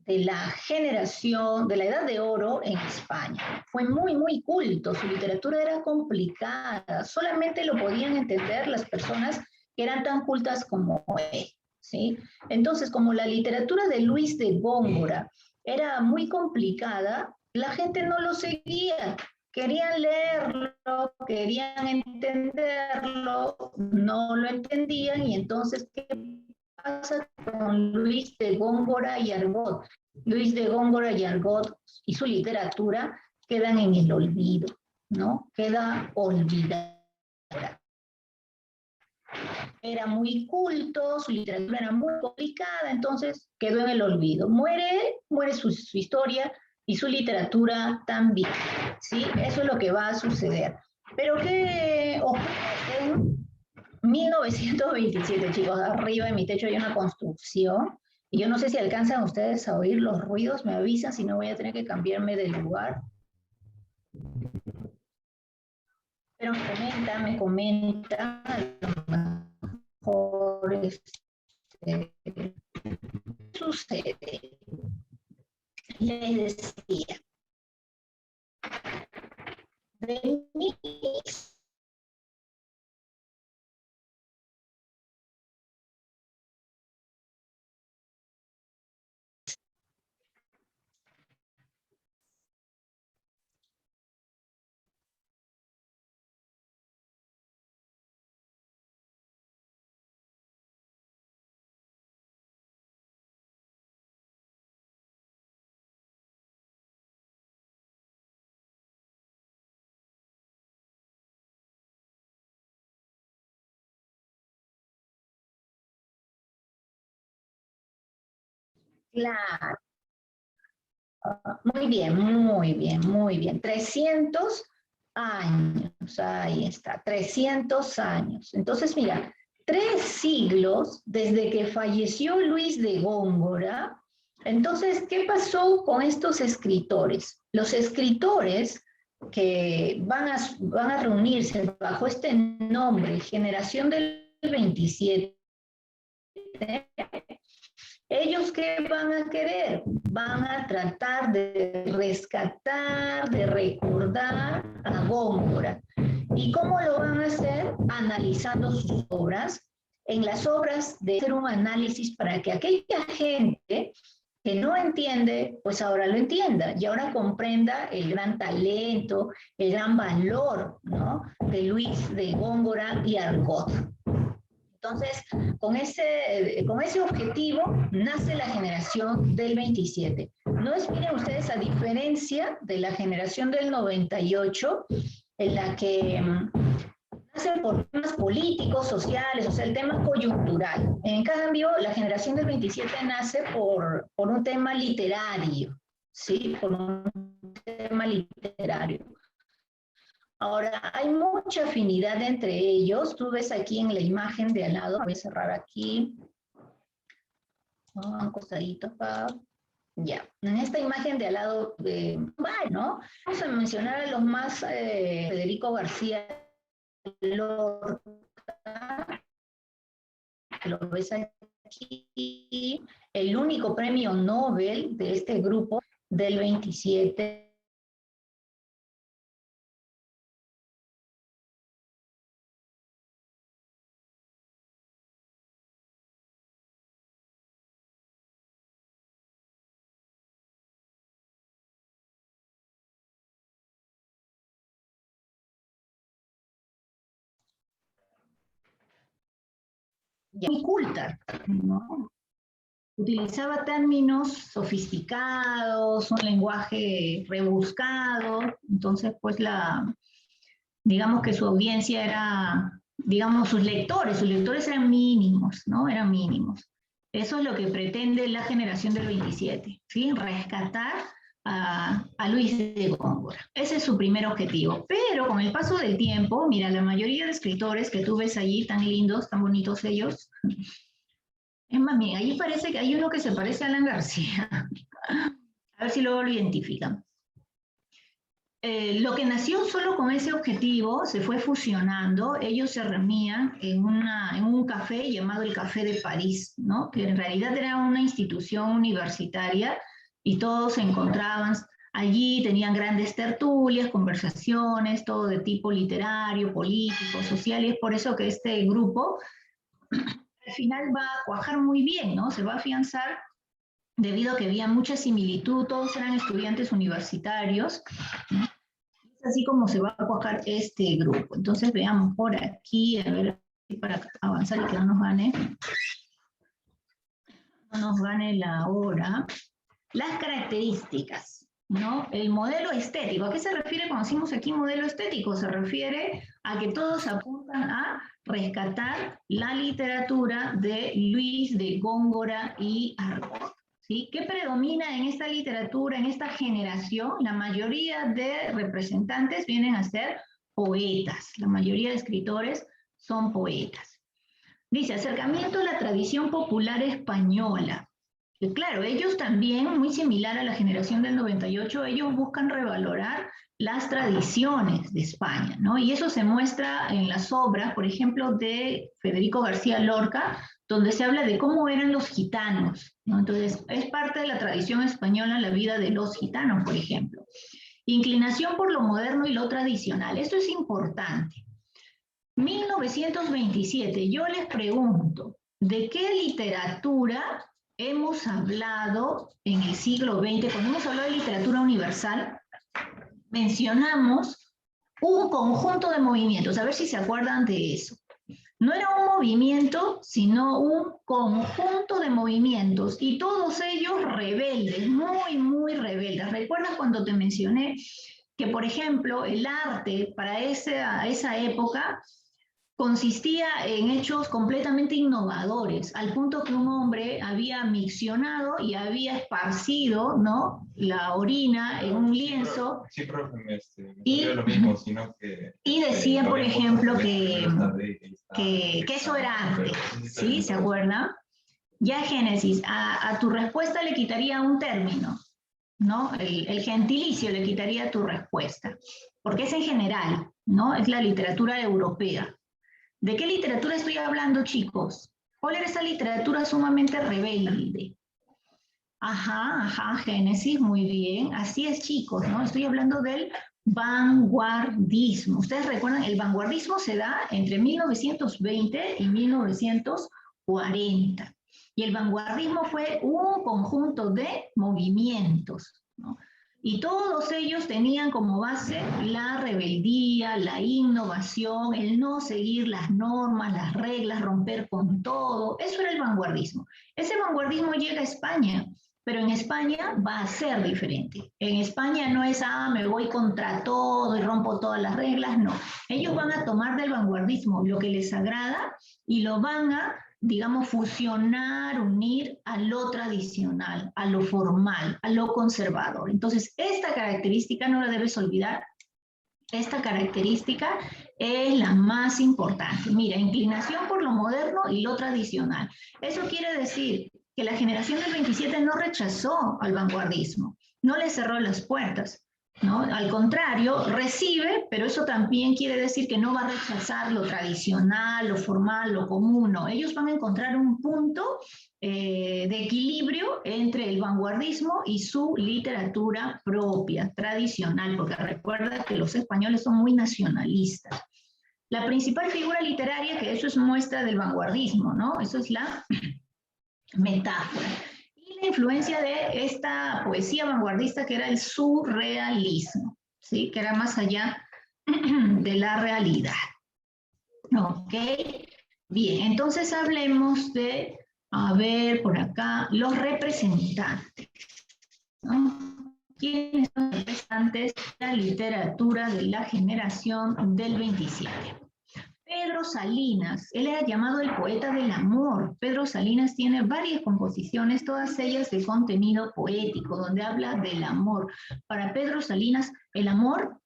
de la generación, de la Edad de Oro en España. Fue muy, muy culto, su literatura era complicada, solamente lo podían entender las personas que eran tan cultas como él, ¿sí? Entonces, como la literatura de Luis de Góngora era muy complicada, la gente no lo seguía. Querían leerlo, querían entenderlo, no lo entendían, y entonces, ¿qué pasa con Luis de Góngora y Argot? Luis de Góngora y Argot y su literatura quedan en el olvido, ¿no? Queda olvidada. Era muy culto, su literatura era muy complicada, entonces quedó en el olvido. Muere su historia y su literatura también, ¿sí? Eso es lo que va a suceder. Pero ¿qué ocurre en 1927, chicos? Arriba de mi techo hay una construcción, y yo no sé si alcanzan ustedes a oír los ruidos, me avisan, si no voy a tener que cambiarme de lugar. Pero me comenta, por sucede. Les decía, de mis claro, muy bien, muy bien, muy bien. 300 años, ahí está, 300 años. Entonces, mira, 3 siglos desde que falleció Luis de Góngora. Entonces, ¿qué pasó con estos escritores? Los escritores que van a reunirse bajo este nombre, Generación del 27, ¿ellos qué van a querer? Van a tratar de rescatar, de recordar a Góngora. ¿Y cómo lo van a hacer? Analizando sus obras. En las obras de hacer un análisis para que aquella gente que no entiende, pues ahora lo entienda y ahora comprenda el gran talento, el gran valor, ¿no?, de Luis de Góngora y Argot. Entonces, con ese objetivo nace la generación del 27. No es, miren ustedes, a diferencia de la generación del 98, en la que nace por temas políticos, sociales, o sea, el tema coyuntural. En cambio, la generación del 27 nace por un tema literario, ¿sí? Por un tema literario. Ahora, hay mucha afinidad entre ellos. Tú ves aquí en la imagen de al lado, voy a cerrar aquí, un costadito acá. Ya, en esta imagen de al lado, bueno, vamos a mencionar a los más, Federico García Lorca, lo ves aquí, el único premio Nobel de este grupo del 27. Muy culta, ¿no? Utilizaba términos sofisticados, un lenguaje rebuscado, entonces pues digamos que su audiencia era, digamos, sus lectores eran mínimos, ¿no? Eran mínimos. Eso es lo que pretende la generación del 27, ¿sí? Rescatar a Luis de Góngora. Ese es su primer objetivo. Pero con el paso del tiempo, mira, la mayoría de escritores que tú ves allí, tan lindos, tan bonitos ellos, es más, mira, ahí parece que hay uno que se parece a Alan García. A ver si luego lo identifican. Lo que nació solo con ese objetivo se fue fusionando. Ellos se reunían en un café llamado el Café de París, ¿no?, que en realidad era una institución universitaria, y todos se encontraban allí, tenían grandes tertulias, conversaciones, todo de tipo literario, político, social, y es por eso que este grupo al final va a cuajar muy bien, ¿no? Se va a afianzar debido a que había mucha similitud, todos eran estudiantes universitarios, ¿no? Es así como se va a cuajar este grupo. Entonces veamos por aquí, a ver, para avanzar y que no nos gane la hora. Las características, ¿no? El modelo estético. ¿A qué se refiere cuando decimos aquí modelo estético? Se refiere a que todos apuntan a rescatar la literatura de Luis de Góngora y Arbós. ¿Sí? ¿Qué predomina en esta literatura, en esta generación? La mayoría de representantes vienen a ser poetas. La mayoría de escritores son poetas. Dice, acercamiento a la tradición popular española. Y claro, ellos también, muy similar a la generación del 98, ellos buscan revalorar las tradiciones de España, ¿no? Y eso se muestra en las obras, por ejemplo, de Federico García Lorca, donde se habla de cómo eran los gitanos, ¿no? Entonces, es parte de la tradición española la vida de los gitanos, por ejemplo. Inclinación por lo moderno y lo tradicional. Esto es importante. 1927, yo les pregunto, ¿de qué literatura hemos hablado en el siglo XX? Cuando hemos hablado de literatura universal, mencionamos un conjunto de movimientos, a ver si se acuerdan de eso. No era un movimiento, sino un conjunto de movimientos, y todos ellos rebeldes, muy, muy rebeldes. ¿Recuerdas cuando te mencioné que, por ejemplo, el arte para esa época consistía en hechos completamente innovadores, al punto que un hombre había miccionado y había esparcido, ¿no?, la orina en un lienzo? Sí, profe, me lo mismo, sino que... Y decía, por ejemplo, que eso era arte, ¿sí? ¿Se acuerda? Ya Génesis, a tu respuesta le quitaría un término, ¿no? El gentilicio le quitaría a tu respuesta, porque es en general, ¿no? Es la literatura europea. ¿De qué literatura estoy hablando, chicos? ¿Cuál era esa literatura sumamente rebelde? Ajá, Génesis, muy bien. Así es, chicos, ¿no? Estoy hablando del vanguardismo. Ustedes recuerdan, el vanguardismo se da entre 1920 y 1940. Y el vanguardismo fue un conjunto de movimientos, ¿no? Y todos ellos tenían como base la rebeldía, la innovación, el no seguir las normas, las reglas, romper con todo. Eso era el vanguardismo. Ese vanguardismo llega a España, pero en España va a ser diferente. En España no es, me voy contra todo y rompo todas las reglas, no. Ellos van a tomar del vanguardismo lo que les agrada y lo van a, digamos, fusionar, unir a lo tradicional, a lo formal, a lo conservador. Entonces, esta característica no la debes olvidar. Esta característica es la más importante. Mira, inclinación por lo moderno y lo tradicional. Eso quiere decir que la generación del 27 no rechazó al vanguardismo, no le cerró las puertas, ¿no? Al contrario, recibe, pero eso también quiere decir que no va a rechazar lo tradicional, lo formal, lo común, no. Ellos van a encontrar un punto de equilibrio entre el vanguardismo y su literatura propia, tradicional, porque recuerda que los españoles son muy nacionalistas. La principal figura literaria, que eso es muestra del vanguardismo, ¿no? Eso es la metáfora. Y la influencia de esta poesía vanguardista que era el surrealismo, ¿sí? Que era más allá de la realidad. Ok, bien, entonces hablemos de, a ver, por acá, los representantes, ¿no? ¿Quiénes son los representantes de la literatura de la generación del 27? Pedro Salinas, él era llamado el poeta del amor. Pedro Salinas tiene varias composiciones, todas ellas de contenido poético, donde habla del amor. Para Pedro Salinas, el amor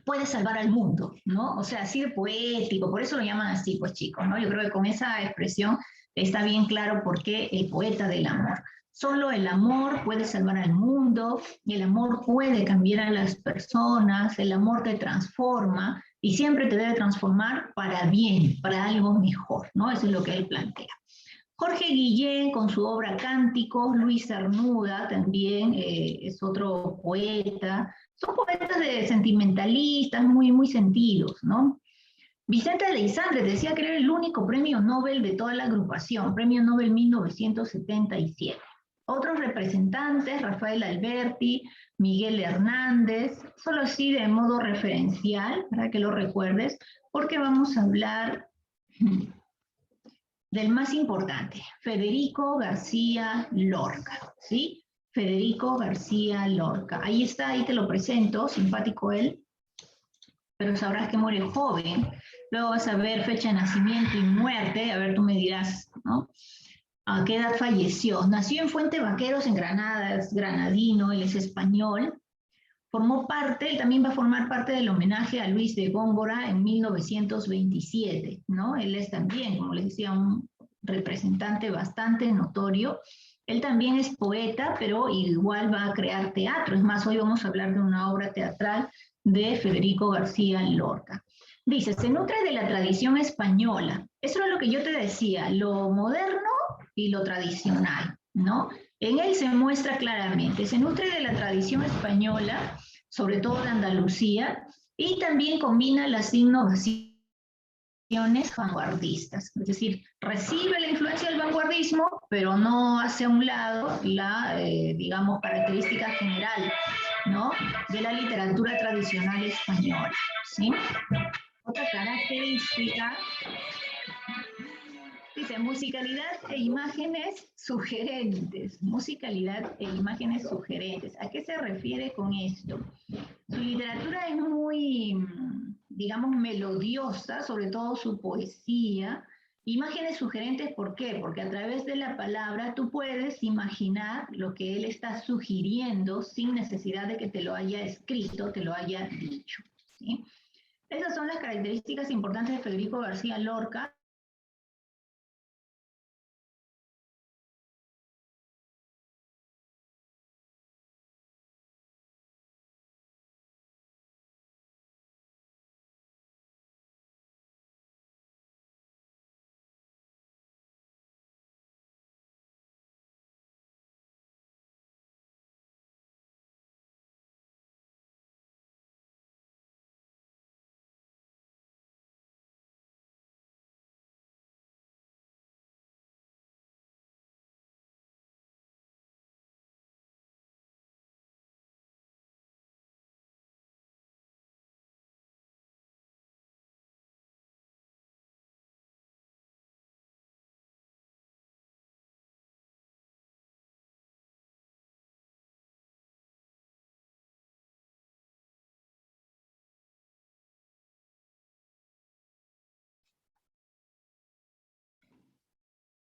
puede salvar al mundo, ¿no? O sea, así de poético, por eso lo llaman así, pues chicos, ¿no? Yo creo que con esa expresión está bien claro por qué el poeta del amor. Solo el amor puede salvar al mundo, el amor puede cambiar a las personas, el amor te transforma y siempre te debe transformar para bien, para algo mejor, ¿no? Eso es lo que él plantea. Jorge Guillén con su obra Cánticos, Luis Cernuda también es otro poeta. Son poetas sentimentalistas, muy, muy sentidos, ¿no? Vicente Aleixandre decía que era el único premio Nobel de toda la agrupación, premio Nobel 1977. Otros representantes, Rafael Alberti, Miguel Hernández, solo así de modo referencial, para que lo recuerdes, porque vamos a hablar del más importante, Federico García Lorca, ¿sí? Federico García Lorca. Ahí está, ahí te lo presento, simpático él, pero sabrás que muere joven. Luego vas a ver fecha de nacimiento y muerte, a ver, tú me dirás, ¿no? ¿A qué edad falleció? Nació en Fuente Vaqueros, en Granada, es granadino, él es español. Formó parte, él también va a formar parte del homenaje a Luis de Góngora en 1927, ¿no? Él es también, como les decía, un representante bastante notorio. Él también es poeta, pero igual va a crear teatro. Es más, hoy vamos a hablar de una obra teatral de Federico García Lorca. Dice, se nutre de la tradición española. Eso es lo que yo te decía, lo moderno y lo tradicional, ¿no? En él se muestra claramente, se nutre de la tradición española, sobre todo de Andalucía, y también combina las innovaciones vanguardistas, es decir, recibe la influencia del vanguardismo, pero no hace a un lado la, digamos, característica general, ¿no?, de la literatura tradicional española, ¿sí? Otra característica, dice, musicalidad e imágenes sugerentes. Musicalidad e imágenes sugerentes. ¿A qué se refiere con esto? Su literatura es muy, digamos, melodiosa, sobre todo su poesía. Imágenes sugerentes, ¿por qué? Porque a través de la palabra tú puedes imaginar lo que él está sugiriendo sin necesidad de que te lo haya escrito, te lo haya dicho, ¿sí? Esas son las características importantes de Federico García Lorca.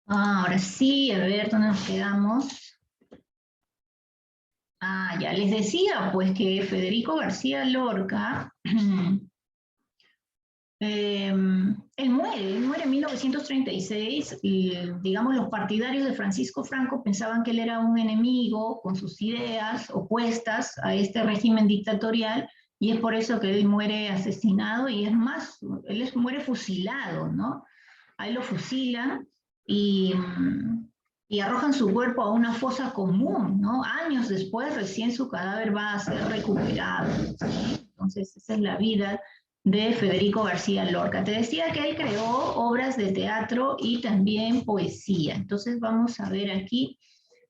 Ahora sí, a ver, ¿dónde nos quedamos? Ya les decía, pues, que Federico García Lorca, él muere en 1936, y, digamos, los partidarios de Francisco Franco pensaban que él era un enemigo con sus ideas opuestas a este régimen dictatorial, y es por eso que él muere asesinado, y es más, él muere fusilado, ¿no? A él lo fusilan, y arrojan su cuerpo a una fosa común, ¿no? Años después, recién su cadáver va a ser recuperado, ¿sí? Entonces, esa es la vida de Federico García Lorca. Te decía que él creó obras de teatro y también poesía. Entonces, vamos a ver aquí.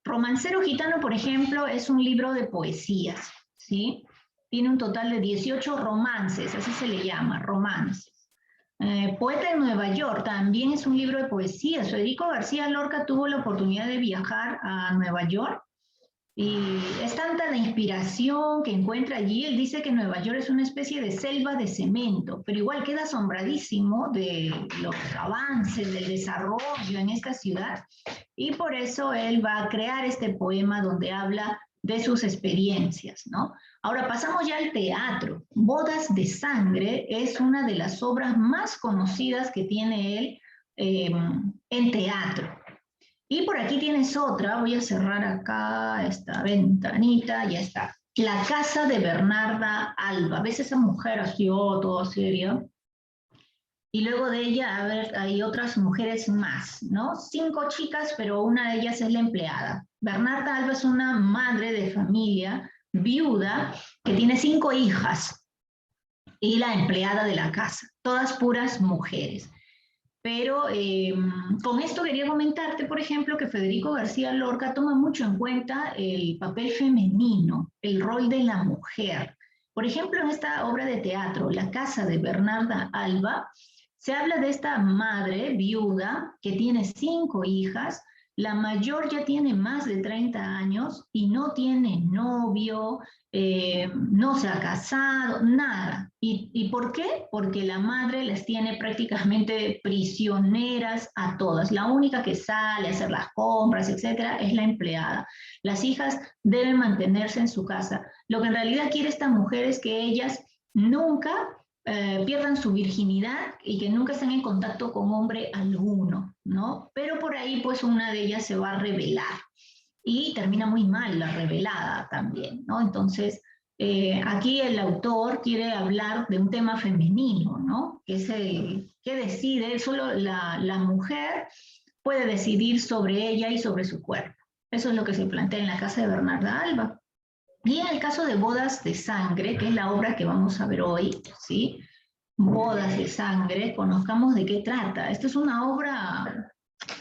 Romancero Gitano, por ejemplo, es un libro de poesías, ¿sí? Tiene un total de 18 romances, así se le llama, romances. Poeta en Nueva York, también es un libro de poesía. Federico García Lorca tuvo la oportunidad de viajar a Nueva York y es tanta la inspiración que encuentra allí. Él dice que Nueva York es una especie de selva de cemento, pero igual queda asombradísimo de los avances, del desarrollo en esta ciudad, y por eso él va a crear este poema donde habla de sus experiencias, ¿no? Ahora pasamos ya al teatro. Bodas de Sangre es una de las obras más conocidas que tiene él en teatro. Y por aquí tienes otra, voy a cerrar acá esta ventanita, ya está. La casa de Bernarda Alba. ¿Ves esa mujer así, todo seria? Y luego de ella, a ver, hay otras mujeres más, ¿no? 5 chicas, pero una de ellas es la empleada. Bernarda Alba es una madre de familia, viuda, que tiene 5 hijas, y la empleada de la casa, todas puras mujeres. pero con esto quería comentarte, por ejemplo, que Federico García Lorca toma mucho en cuenta el papel femenino, el rol de la mujer. Por ejemplo, en esta obra de teatro, La casa de Bernarda Alba, se habla de esta madre viuda que tiene 5 hijas. La mayor ya tiene más de 30 años y no tiene novio, no se ha casado, nada. ¿Y por qué? Porque la madre las tiene prácticamente prisioneras a todas. La única que sale a hacer las compras, etcétera, es la empleada. Las hijas deben mantenerse en su casa. Lo que en realidad quiere esta mujer es que ellas nunca pierdan su virginidad y que nunca estén en contacto con hombre alguno, ¿no? Pero por ahí pues una de ellas se va a rebelar y termina muy mal la rebelada también, ¿no? Entonces, aquí el autor quiere hablar de un tema femenino, ¿no? Que es el que decide, solo la mujer puede decidir sobre ella y sobre su cuerpo. Eso es lo que se plantea en La casa de Bernarda Alba. Y en el caso de Bodas de Sangre, que es la obra que vamos a ver hoy, ¿sí? Bodas de Sangre, conozcamos de qué trata. Esta es una obra,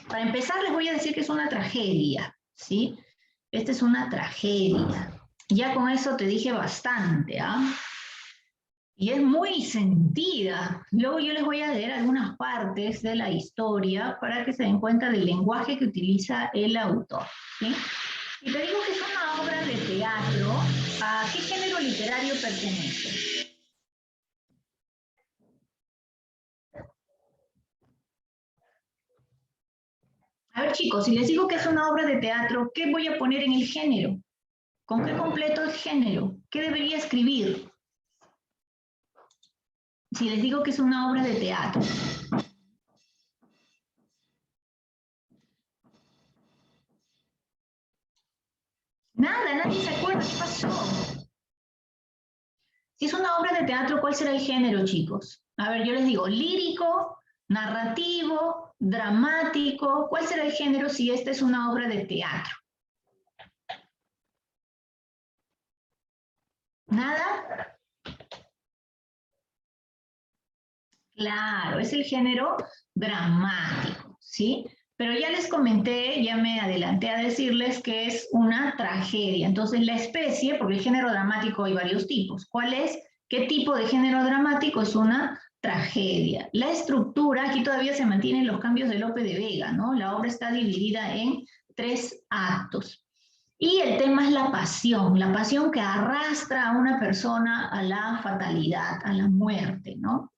para empezar les voy a decir que es una tragedia, ¿sí? Esta es una tragedia. Ya con eso te dije bastante, ¿ah? Y es muy sentida. Luego yo les voy a leer algunas partes de la historia para que se den cuenta del lenguaje que utiliza el autor, ¿sí? Y te digo que es una obra de teatro. ¿A qué género literario pertenece? A ver, chicos, si les digo que es una obra de teatro, ¿qué voy a poner en el género? ¿Con qué completo el género? ¿Qué debería escribir? Si les digo que es una obra de teatro. Nada, nadie se acuerda. ¿Qué pasó? Si es una obra de teatro, ¿cuál será el género, chicos? A ver, yo les digo, lírico, narrativo, dramático. ¿Cuál será el género si esta es una obra de teatro? ¿Nada? Claro, es el género dramático, ¿sí? Pero ya les comenté, ya me adelanté a decirles que es una tragedia. Entonces, la especie, porque el género dramático hay varios tipos. ¿Cuál es? ¿Qué tipo de género dramático es una tragedia? La estructura, aquí todavía se mantienen los cambios de Lope de Vega, ¿no? La obra está dividida en 3 actos. Y el tema es la pasión que arrastra a una persona a la fatalidad, a la muerte, ¿no?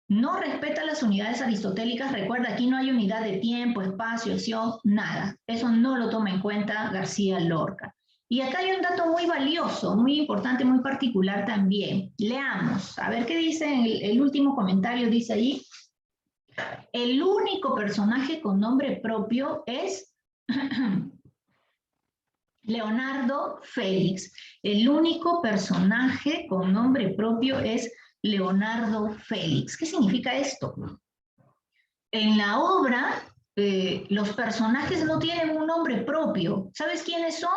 No respeta las unidades aristotélicas, recuerda, aquí no hay unidad de tiempo, espacio, acción, nada. Eso no lo toma en cuenta García Lorca. Y acá hay un dato muy valioso, muy importante, muy particular también. Leamos, a ver qué dice el último comentario, dice ahí. El único personaje con nombre propio es Leonardo Félix. El único personaje con nombre propio es Leonardo Félix. ¿Qué significa esto? En la obra, los personajes no tienen un nombre propio. ¿Sabes quiénes son?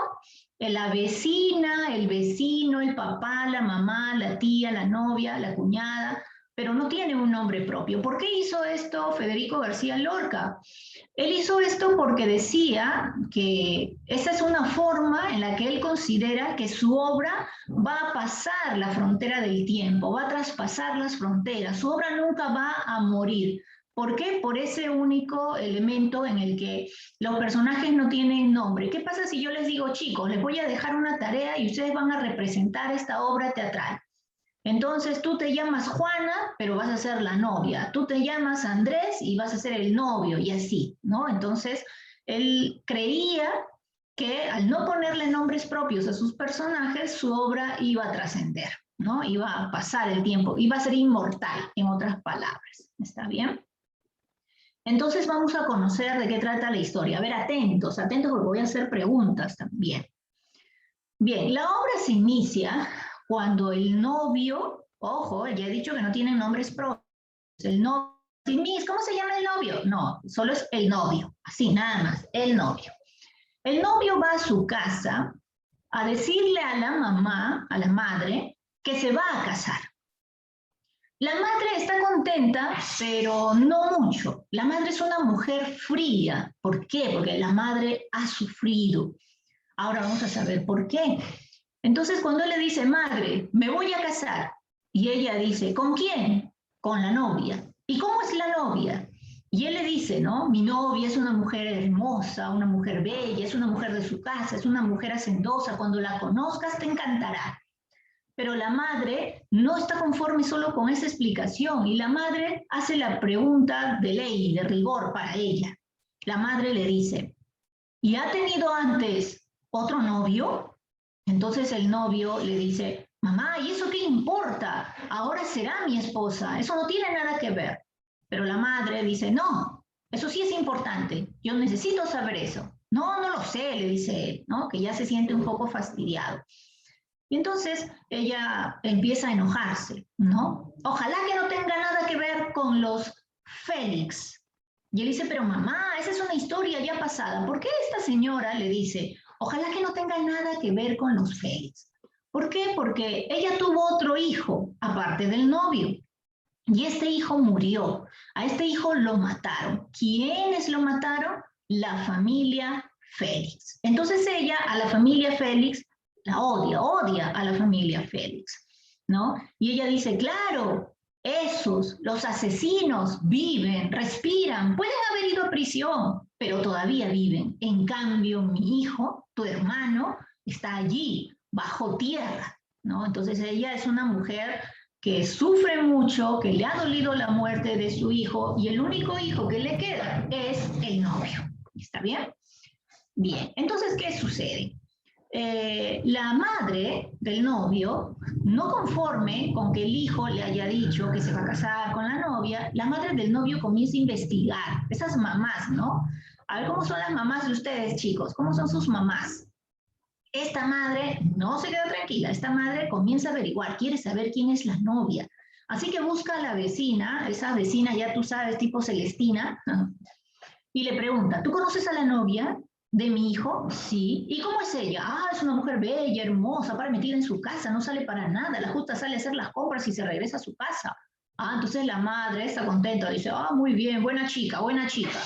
La vecina, el vecino, el papá, la mamá, la tía, la novia, la cuñada, pero no tienen un nombre propio. ¿Por qué hizo esto Federico García Lorca? Él hizo esto porque decía que esa es una forma en la que él considera que su obra va a pasar la frontera del tiempo, va a traspasar las fronteras, su obra nunca va a morir. ¿Por qué? Por ese único elemento en el que los personajes no tienen nombre. ¿Qué pasa si yo les digo, chicos, les voy a dejar una tarea y ustedes van a representar esta obra teatral? Entonces tú te llamas Juana, pero vas a ser la novia. Tú te llamas Andrés y vas a ser el novio y así, ¿no? Entonces él creía que al no ponerle nombres propios a sus personajes, su obra iba a trascender, ¿no? Iba a pasar el tiempo, iba a ser inmortal, en otras palabras. ¿Está bien? Entonces vamos a conocer de qué trata la historia. A ver, atentos, atentos porque voy a hacer preguntas también. Bien, la obra se inicia cuando el novio, ojo, ya he dicho que no tienen nombres propios, el novio, ¿cómo se llama el novio? No, solo es el novio, así nada más, el novio. El novio va a su casa a decirle a la mamá, a la madre, que se va a casar. La madre está contenta, pero no mucho. La madre es una mujer fría. ¿Por qué? Porque la madre ha sufrido. Ahora vamos a saber por qué. Entonces, cuando él le dice, madre, me voy a casar, y ella dice, ¿con quién? Con la novia. ¿Y cómo es la novia? Y él le dice, ¿no? Mi novia es una mujer hermosa, una mujer bella, es una mujer de su casa, es una mujer hacendosa. Cuando la conozcas te encantará. Pero la madre no está conforme solo con esa explicación y la madre hace la pregunta de ley, de rigor para ella. La madre le dice, ¿y ha tenido antes otro novio? Entonces el novio le dice, mamá, ¿y eso qué importa? Ahora será mi esposa, eso no tiene nada que ver. Pero la madre dice, no, eso sí es importante, yo necesito saber eso. No, no lo sé, le dice él, ¿no? Que ya se siente un poco fastidiado. Y entonces ella empieza a enojarse, ¿no? Ojalá que no tenga nada que ver con los Félix. Y él dice, pero mamá, esa es una historia ya pasada. ¿Por qué esta señora le dice, ojalá que no tenga nada que ver con los Félix? ¿Por qué? Porque ella tuvo otro hijo, aparte del novio. Y este hijo murió. A este hijo lo mataron. ¿Quiénes lo mataron? La familia Félix. Entonces ella, a la familia Félix, la odia a la familia Félix, ¿no? Y ella dice, claro, esos, los asesinos, viven, respiran, pueden haber ido a prisión, pero todavía viven. En cambio, mi hijo, tu hermano, está allí, bajo tierra, ¿no? Entonces ella es una mujer que sufre mucho, que le ha dolido la muerte de su hijo, y el único hijo que le queda es el novio. ¿Está bien? Bien, entonces, ¿qué sucede? La madre del novio, no conforme con que el hijo le haya dicho que se va a casar con la novia, la madre del novio comienza a investigar. Esas mamás, ¿no? A ver cómo son las mamás de ustedes, chicos, cómo son sus mamás. Esta madre no se queda tranquila, esta madre comienza a averiguar, quiere saber quién es la novia. Así que busca a la vecina, esa vecina ya tú sabes, tipo Celestina, y le pregunta, ¿tú conoces a la novia de mi hijo? Sí. ¿Y cómo es ella? Ah, es una mujer bella, hermosa, para metida en su casa, no sale para nada, la justa sale a hacer las compras y se regresa a su casa. Ah, entonces la madre está contenta, dice, ah, muy bien, buena chica, buena chica.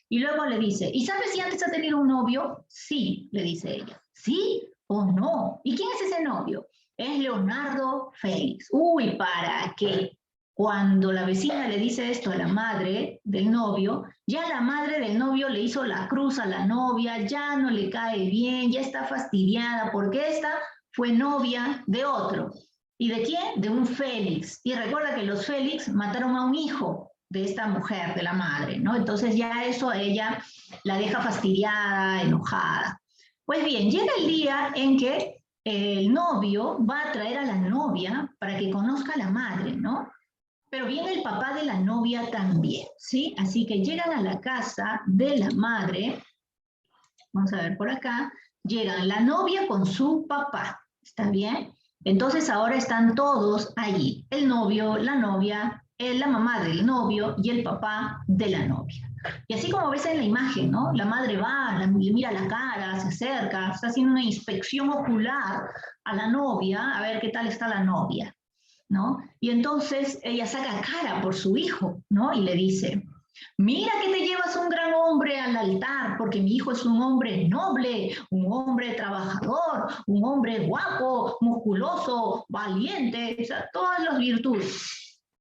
Y luego le dice, ¿y sabes si antes ha tenido un novio? Sí, le dice ella. ¿Sí o no? ¿Y quién es ese novio? Es Leonardo Félix. Uy, ¿para qué? Cuando la vecina le dice esto a la madre del novio, ya la madre del novio le hizo la cruz a la novia, ya no le cae bien, ya está fastidiada porque esta fue novia de otro. ¿Y de quién? De un Félix. Y recuerda que los Félix mataron a un hijo de esta mujer, de la madre, ¿no? Entonces ya eso a ella la deja fastidiada, enojada. Pues bien, llega el día en que el novio va a traer a la novia para que conozca a la madre, ¿no? Pero viene el papá de la novia también, ¿sí? Así que llegan a la casa de la madre, vamos a ver por acá, llegan la novia con su papá, ¿está bien? Entonces ahora están todos allí, el novio, la novia, la mamá del novio y el papá de la novia. Y así como ves en la imagen, ¿no? La madre va, le mira la cara, se acerca, está haciendo una inspección ocular a la novia, a ver qué tal está la novia, ¿no? Y entonces ella saca cara por su hijo, ¿no? Y le dice, mira que te llevas un gran hombre al altar, porque mi hijo es un hombre noble, un hombre trabajador, un hombre guapo, musculoso, valiente, o sea, todas las virtudes.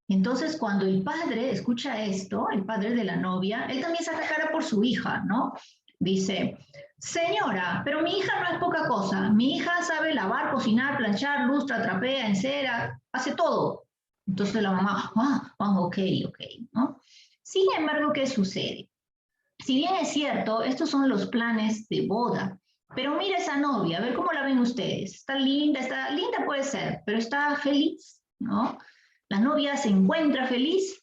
Entonces, cuando el padre escucha esto, el padre de la novia, él también saca cara por su hija, ¿no? Dice, señora, pero mi hija no es poca cosa. Mi hija sabe lavar, cocinar, planchar, lustra, trapea, encera, hace todo. Entonces la mamá, ok, ¿no? Sin embargo, ¿qué sucede? Si bien es cierto, estos son los planes de boda, pero mira esa novia, a ver cómo la ven ustedes. Está linda puede ser, pero está feliz, ¿no? ¿La novia se encuentra feliz?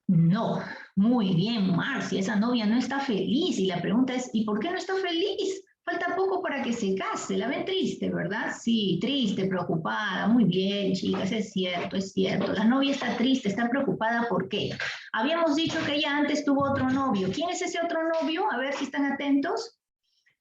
No. Muy bien, Marcia, esa novia no está feliz. Y la pregunta es, ¿y por qué no está feliz? Falta poco para que se case. La ven triste, ¿verdad? Sí, triste, preocupada. Muy bien, chicas, es cierto, es cierto. La novia está triste, está preocupada. ¿Por qué? Habíamos dicho que ella antes tuvo otro novio. ¿Quién es ese otro novio? A ver si están atentos.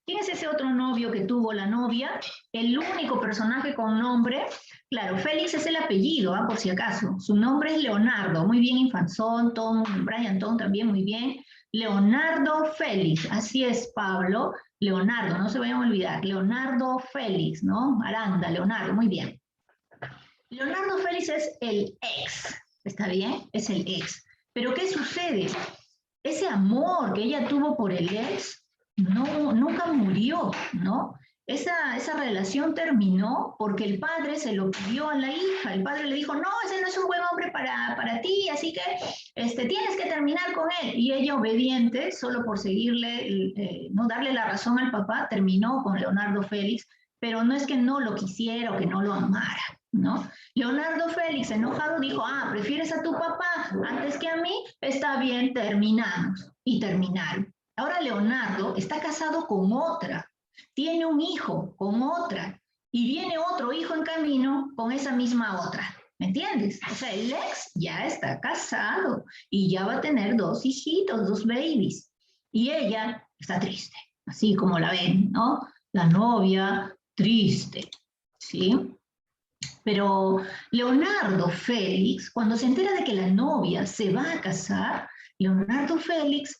¿Quién es ese otro novio que tuvo la novia? El único personaje con nombre. Claro, Félix es el apellido, por si acaso. Su nombre es Leonardo. Muy bien, Infanzón, Tom, Brian Tom también, muy bien. Leonardo Félix, así es, Pablo. Leonardo, no se vayan a olvidar. Leonardo Félix, ¿no? Aranda, Leonardo, muy bien. Leonardo Félix es el ex, ¿está bien? Es el ex. Pero ¿qué sucede? Ese amor que ella tuvo por el ex nunca murió, ¿no? Esa relación terminó porque el padre se lo pidió a la hija. El padre le dijo, no, ese no es un buen hombre para ti, así que tienes que terminar con él. Y ella, obediente, solo por seguirle, no darle la razón al papá, terminó con Leonardo Félix, pero no es que no lo quisiera o que no lo amara, ¿no? Leonardo Félix, enojado, dijo, ¿prefieres a tu papá antes que a mí? Está bien, terminamos. Y terminaron. Ahora Leonardo está casado con otra, tiene un hijo con otra, y viene otro hijo en camino con esa misma otra. ¿Me entiendes? O sea, el ex ya está casado y ya va a tener 2 hijitos, 2 babies. Y ella está triste, así como la ven, ¿no? La novia triste, ¿sí? Pero Leonardo Félix, cuando se entera de que la novia se va a casar, Leonardo Félix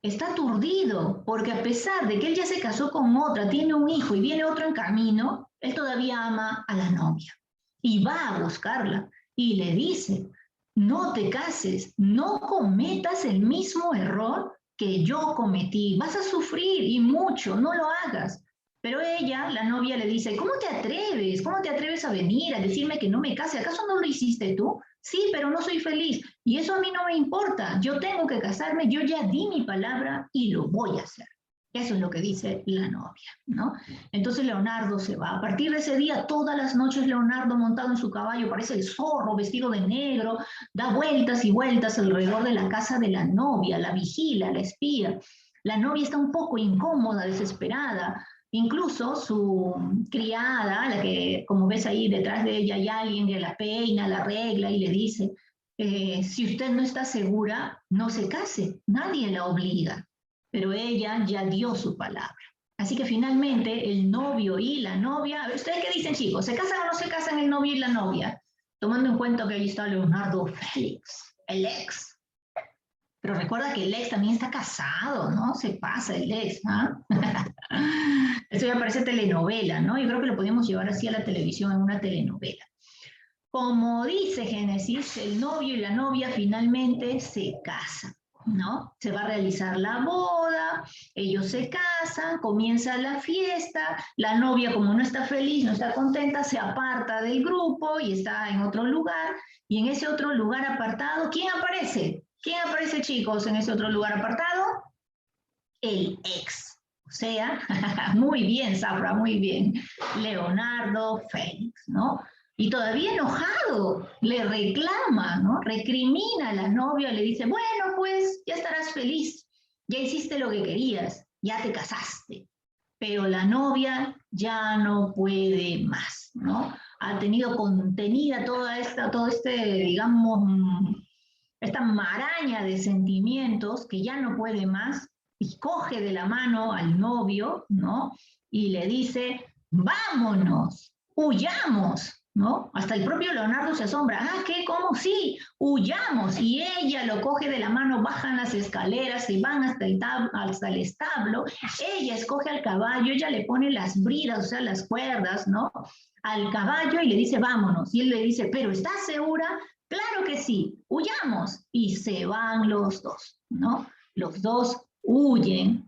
está aturdido, porque a pesar de que él ya se casó con otra, tiene un hijo y viene otro en camino, él todavía ama a la novia. Y va a buscarla y le dice, no te cases, no cometas el mismo error que yo cometí, vas a sufrir y mucho, no lo hagas. Pero ella, la novia, le dice, ¿cómo te atreves? ¿Cómo te atreves a venir a decirme que no me case? ¿Acaso no lo hiciste tú? Sí, pero no soy feliz. Y eso a mí no me importa. Yo tengo que casarme, yo ya di mi palabra y lo voy a hacer. Eso es lo que dice la novia, ¿no? Entonces Leonardo se va. A partir de ese día, todas las noches Leonardo montado en su caballo, parece el zorro, vestido de negro, da vueltas y vueltas alrededor de la casa de la novia, la vigila, la espía. La novia está un poco incómoda, desesperada. Incluso su criada, la que, como ves ahí, detrás de ella hay alguien que la peina, la arregla y le dice, si usted no está segura, no se case, nadie la obliga. Pero ella ya dio su palabra. Así que finalmente el novio y la novia, ¿ustedes qué dicen, chicos? ¿Se casan o no se casan el novio y la novia? Tomando en cuenta que ahí está Leonardo Félix, el ex. Pero recuerda que el ex también está casado, ¿no? Se pasa el ex, ¿ah? Esto ya parece telenovela, ¿no? Yo creo que lo podemos llevar así a la televisión en una telenovela. Como dice Génesis, el novio y la novia finalmente se casan, ¿no? Se va a realizar la boda, ellos se casan, comienza la fiesta, la novia como no está feliz, no está contenta, se aparta del grupo y está en otro lugar, y en ese otro lugar apartado, ¿quién aparece? ¿Quién aparece, chicos, en ese otro lugar apartado? El ex. O sea, muy bien, Zafra, muy bien. Leonardo Félix, ¿no? Y todavía enojado, le reclama, ¿no? Recrimina a la novia, le dice, bueno, pues ya estarás feliz, ya hiciste lo que querías, ya te casaste. Pero la novia ya no puede más, ¿no? Ha tenido contenida todo este, digamos, esta maraña de sentimientos que ya no puede más y coge de la mano al novio, ¿no? Y le dice, vámonos, huyamos, ¿no? Hasta el propio Leonardo se asombra, ¿qué? ¿Cómo? Sí, huyamos. Y ella lo coge de la mano, bajan las escaleras, se van hasta el establo, ella escoge al caballo, ella le pone las bridas, o sea, las cuerdas, ¿no? Al caballo y le dice, vámonos. Y él le dice, ¿pero estás segura? Claro que sí, huyamos. Y se van los dos, ¿no? Los dos huyen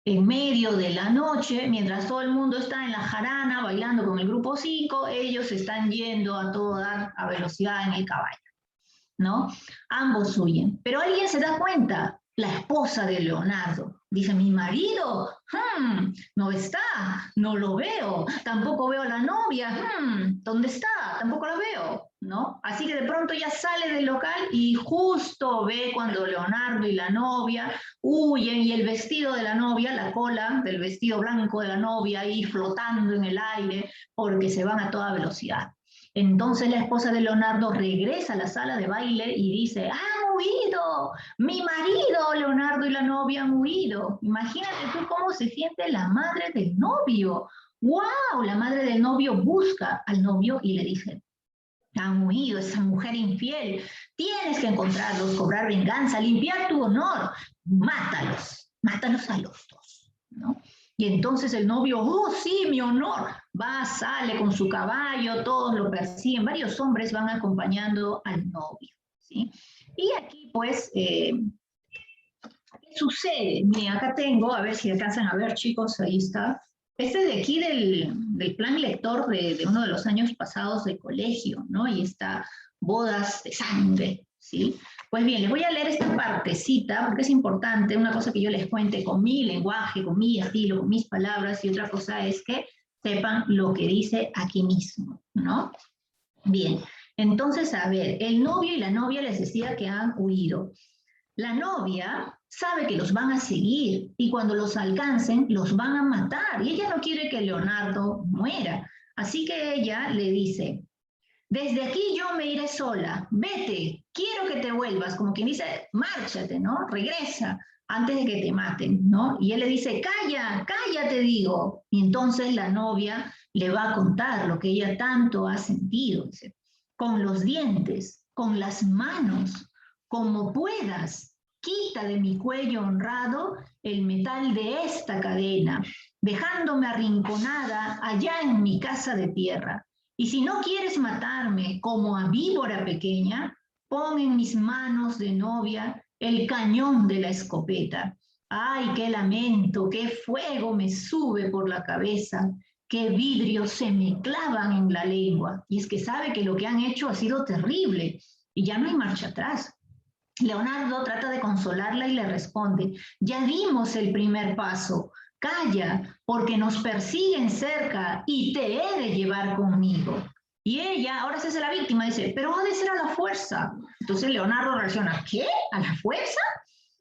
en medio de la noche, mientras todo el mundo está en la jarana bailando con el grupo 5, ellos están yendo a toda a velocidad en el caballo, ¿no? Ambos huyen. Pero alguien se da cuenta, la esposa de Leonardo. Dice, mi marido, no está, no lo veo, tampoco veo a la novia, ¿dónde está? Tampoco la veo, ¿no? Así que de pronto ya sale del local y justo ve cuando Leonardo y la novia huyen y el vestido de la novia, la cola del vestido blanco de la novia ahí flotando en el aire porque se van a toda velocidad. Entonces la esposa de Leonardo regresa a la sala de baile y dice, huido, mi marido, Leonardo y la novia han huido. Imagínate tú cómo se siente la madre del novio. ¡Wow! La madre del novio busca al novio y le dice, han huido, esa mujer infiel, tienes que encontrarlos, cobrar venganza, limpiar tu honor, mátalos a los dos, ¿no? Y entonces el novio, oh sí, mi honor, va, sale con su caballo, todos lo persiguen, varios hombres van acompañando al novio, ¿sí? Y aquí pues, ¿qué sucede? Miren, acá tengo, a ver si alcanzan a ver chicos, ahí está. Este de aquí del plan lector de uno de los años pasados de colegio, ¿no? Y está bodas de sangre, ¿sí? Pues bien, les voy a leer esta partecita porque es importante, una cosa que yo les cuente con mi lenguaje, con mi estilo, con mis palabras, y otra cosa es que sepan lo que dice aquí mismo, ¿no? Bien, entonces, a ver, el novio y la novia les decía que han huido. La novia sabe que los van a seguir y cuando los alcancen los van a matar y ella no quiere que Leonardo muera. Así que ella le dice, desde aquí yo me iré sola, vete, quiero que te vuelvas, como quien dice, márchate, ¿no? Regresa antes de que te maten, ¿no? Y él le dice, calla, calla, te digo. Y entonces la novia le va a contar lo que ella tanto ha sentido, dice, con los dientes, con las manos, como puedas, quita de mi cuello honrado el metal de esta cadena, dejándome arrinconada allá en mi casa de tierra. Y si no quieres matarme como a víbora pequeña, pon en mis manos de novia el cañón de la escopeta. ¡Ay, qué lamento, qué fuego me sube por la cabeza! ¡Qué vidrios se me clavan en la lengua! Y es que sabe que lo que han hecho ha sido terrible y ya no hay marcha atrás. Leonardo trata de consolarla y le responde, ya dimos el primer paso, calla, porque nos persiguen cerca y te he de llevar conmigo. Y ella, ahora se hace la víctima, dice, pero ha de ser a la fuerza. Entonces Leonardo reacciona, ¿qué? ¿A la fuerza?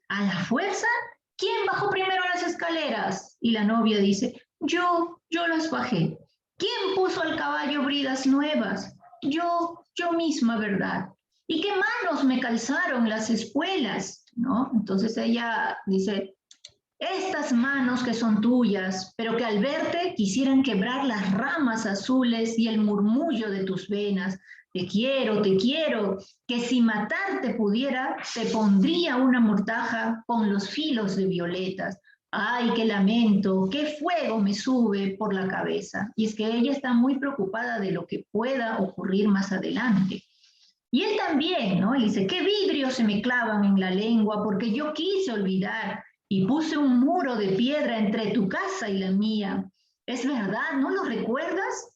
¿A la fuerza? ¿Quién bajó primero las escaleras? Y la novia dice, yo las bajé. ¿Quién puso al caballo bridas nuevas? Yo misma, ¿verdad? ¿Y qué manos me calzaron las espuelas? ¿No? Entonces ella dice, estas manos que son tuyas, pero que al verte quisieran quebrar las ramas azules y el murmullo de tus venas. Te quiero, que si matarte pudiera, te pondría una mortaja con los filos de violetas. Ay, qué lamento, qué fuego me sube por la cabeza. Y es que ella está muy preocupada de lo que pueda ocurrir más adelante. Y él también, ¿no? Él dice, qué vidrios se me clavan en la lengua porque yo quise olvidar y puse un muro de piedra entre tu casa y la mía. Es verdad, ¿no lo recuerdas?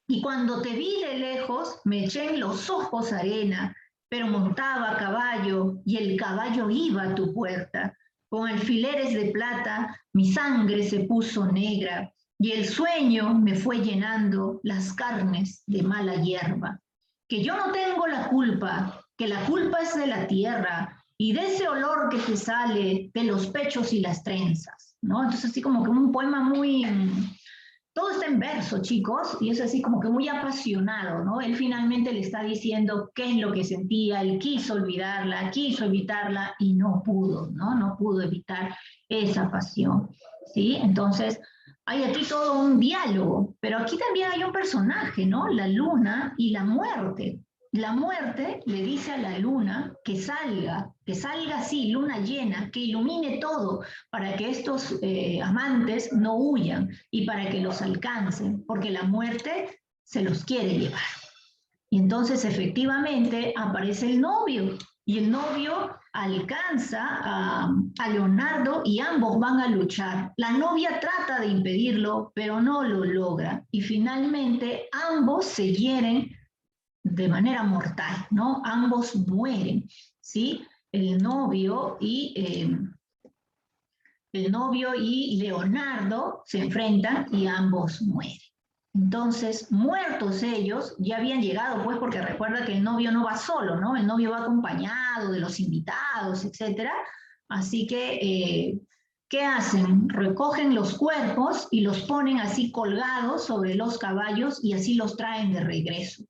Y cuando te vi de lejos, me eché en los ojos arena, pero montaba a caballo y el caballo iba a tu puerta. Con alfileres de plata mi sangre se puso negra y el sueño me fue llenando las carnes de mala hierba. Que yo no tengo la culpa, que la culpa es de la tierra y de ese olor que te sale de los pechos y las trenzas, ¿no? Entonces así como que un poema muy... Todo está en verso, chicos, y es así como que muy apasionado, ¿no? Él finalmente le está diciendo qué es lo que sentía, él quiso olvidarla, quiso evitarla y no pudo, ¿no? No pudo evitar esa pasión, ¿sí? Entonces, hay aquí todo un diálogo, pero aquí también hay un personaje, ¿no? La luna y la muerte. La muerte le dice a la luna que salga así, luna llena, que ilumine todo para que estos amantes no huyan y para que los alcancen, porque la muerte se los quiere llevar. Y entonces efectivamente aparece el novio y el novio alcanza a Leonardo y ambos van a luchar. La novia trata de impedirlo, pero no lo logra y finalmente ambos se hieren de manera mortal, ¿no? Ambos mueren, ¿sí? El novio y Leonardo se enfrentan y ambos mueren. Entonces, muertos ellos, ya habían llegado, pues, porque recuerda que el novio no va solo, ¿no? El novio va acompañado de los invitados, etc. Así que, ¿qué hacen? Recogen los cuerpos y los ponen así colgados sobre los caballos y así los traen de regreso.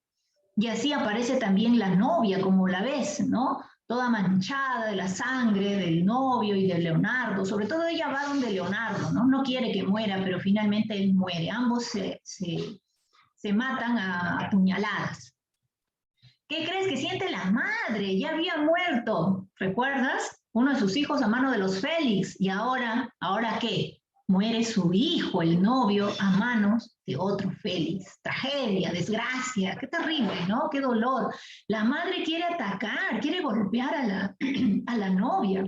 Y así aparece también la novia, como la ves, ¿no? toda manchada de la sangre del novio y de Leonardo. Sobre todo ella va donde Leonardo, ¿no? No quiere que muera, pero finalmente él muere. Ambos se matan a puñaladas. ¿Qué crees que siente la madre? Ya había muerto, ¿recuerdas? Uno de sus hijos a mano de los Félix. ¿Y ahora qué? Muere su hijo, el novio, a manos de otro Félix. Tragedia, desgracia, qué terrible, ¿no? Qué dolor. La madre quiere atacar, quiere golpear a la novia.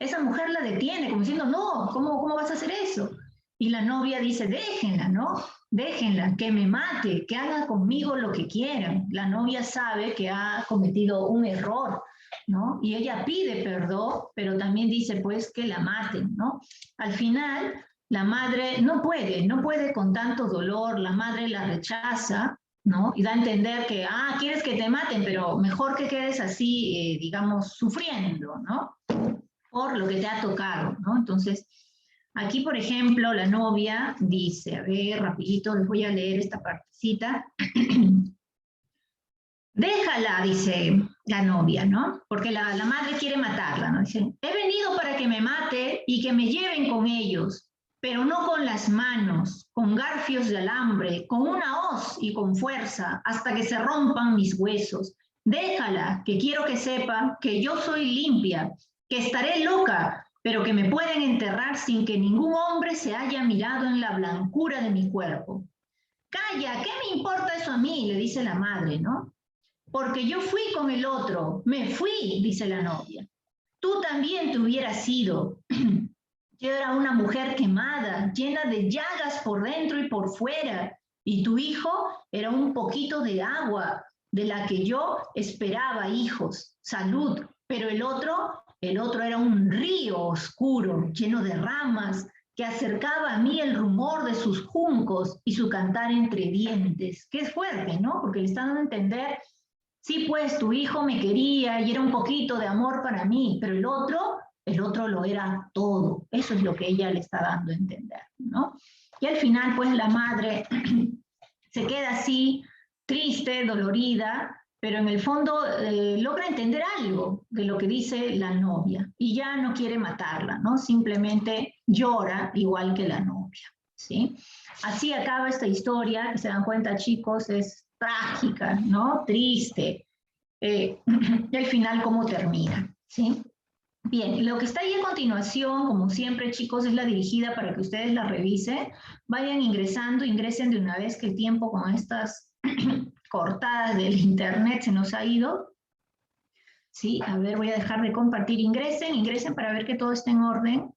Esa mujer la detiene, como diciendo, no, ¿cómo vas a hacer eso? Y la novia dice, déjenla, ¿no? Déjenla, que me mate, que haga conmigo lo que quieran. La novia sabe que ha cometido un error, ¿no? Y ella pide perdón, pero también dice, pues, que la maten, ¿no? Al final, la madre no puede con tanto dolor, la madre la rechaza, ¿no? Y da a entender que, quieres que te maten, pero mejor que quedes así, digamos, sufriendo, ¿no? Por lo que te ha tocado, ¿no? Entonces, aquí, por ejemplo, la novia dice, a ver, rapidito, les voy a leer esta partecita. Déjala, dice la novia, ¿no? Porque la madre quiere matarla, ¿no? Dice, he venido para que me mate y que me lleven con ellos, pero no con las manos, con garfios de alambre, con una hoz y con fuerza, hasta que se rompan mis huesos. Déjala, que quiero que sepa que yo soy limpia, que estaré loca, pero que me pueden enterrar sin que ningún hombre se haya mirado en la blancura de mi cuerpo. Calla, ¿qué me importa eso a mí? Le dice la madre, ¿no? Porque yo fui con el otro, me fui, dice la novia. Tú también te hubieras ido. Yo era una mujer quemada, llena de llagas por dentro y por fuera, y tu hijo era un poquito de agua de la que yo esperaba hijos, salud, pero el otro era un río oscuro, lleno de ramas, que acercaba a mí el rumor de sus juncos y su cantar entre dientes. Qué fuerte, ¿no? Porque le están dando a entender, sí, pues tu hijo me quería y era un poquito de amor para mí, pero el otro lo era todo. Eso es lo que ella le está dando a entender, ¿no? Y al final, pues la madre se queda así, triste, dolorida, pero en el fondo logra entender algo de lo que dice la novia y ya no quiere matarla, ¿no? Simplemente llora igual que la novia, ¿sí? Así acaba esta historia, que se dan cuenta, chicos, es trágica, ¿no? Triste. Y al final, ¿cómo termina? ¿Sí? Bien, lo que está ahí a continuación, como siempre, chicos, es la dirigida para que ustedes la revisen. Vayan ingresando, ingresen de una vez que el tiempo con estas cortadas del internet se nos ha ido. Sí, a ver, voy a dejar de compartir. Ingresen para ver que todo esté en orden.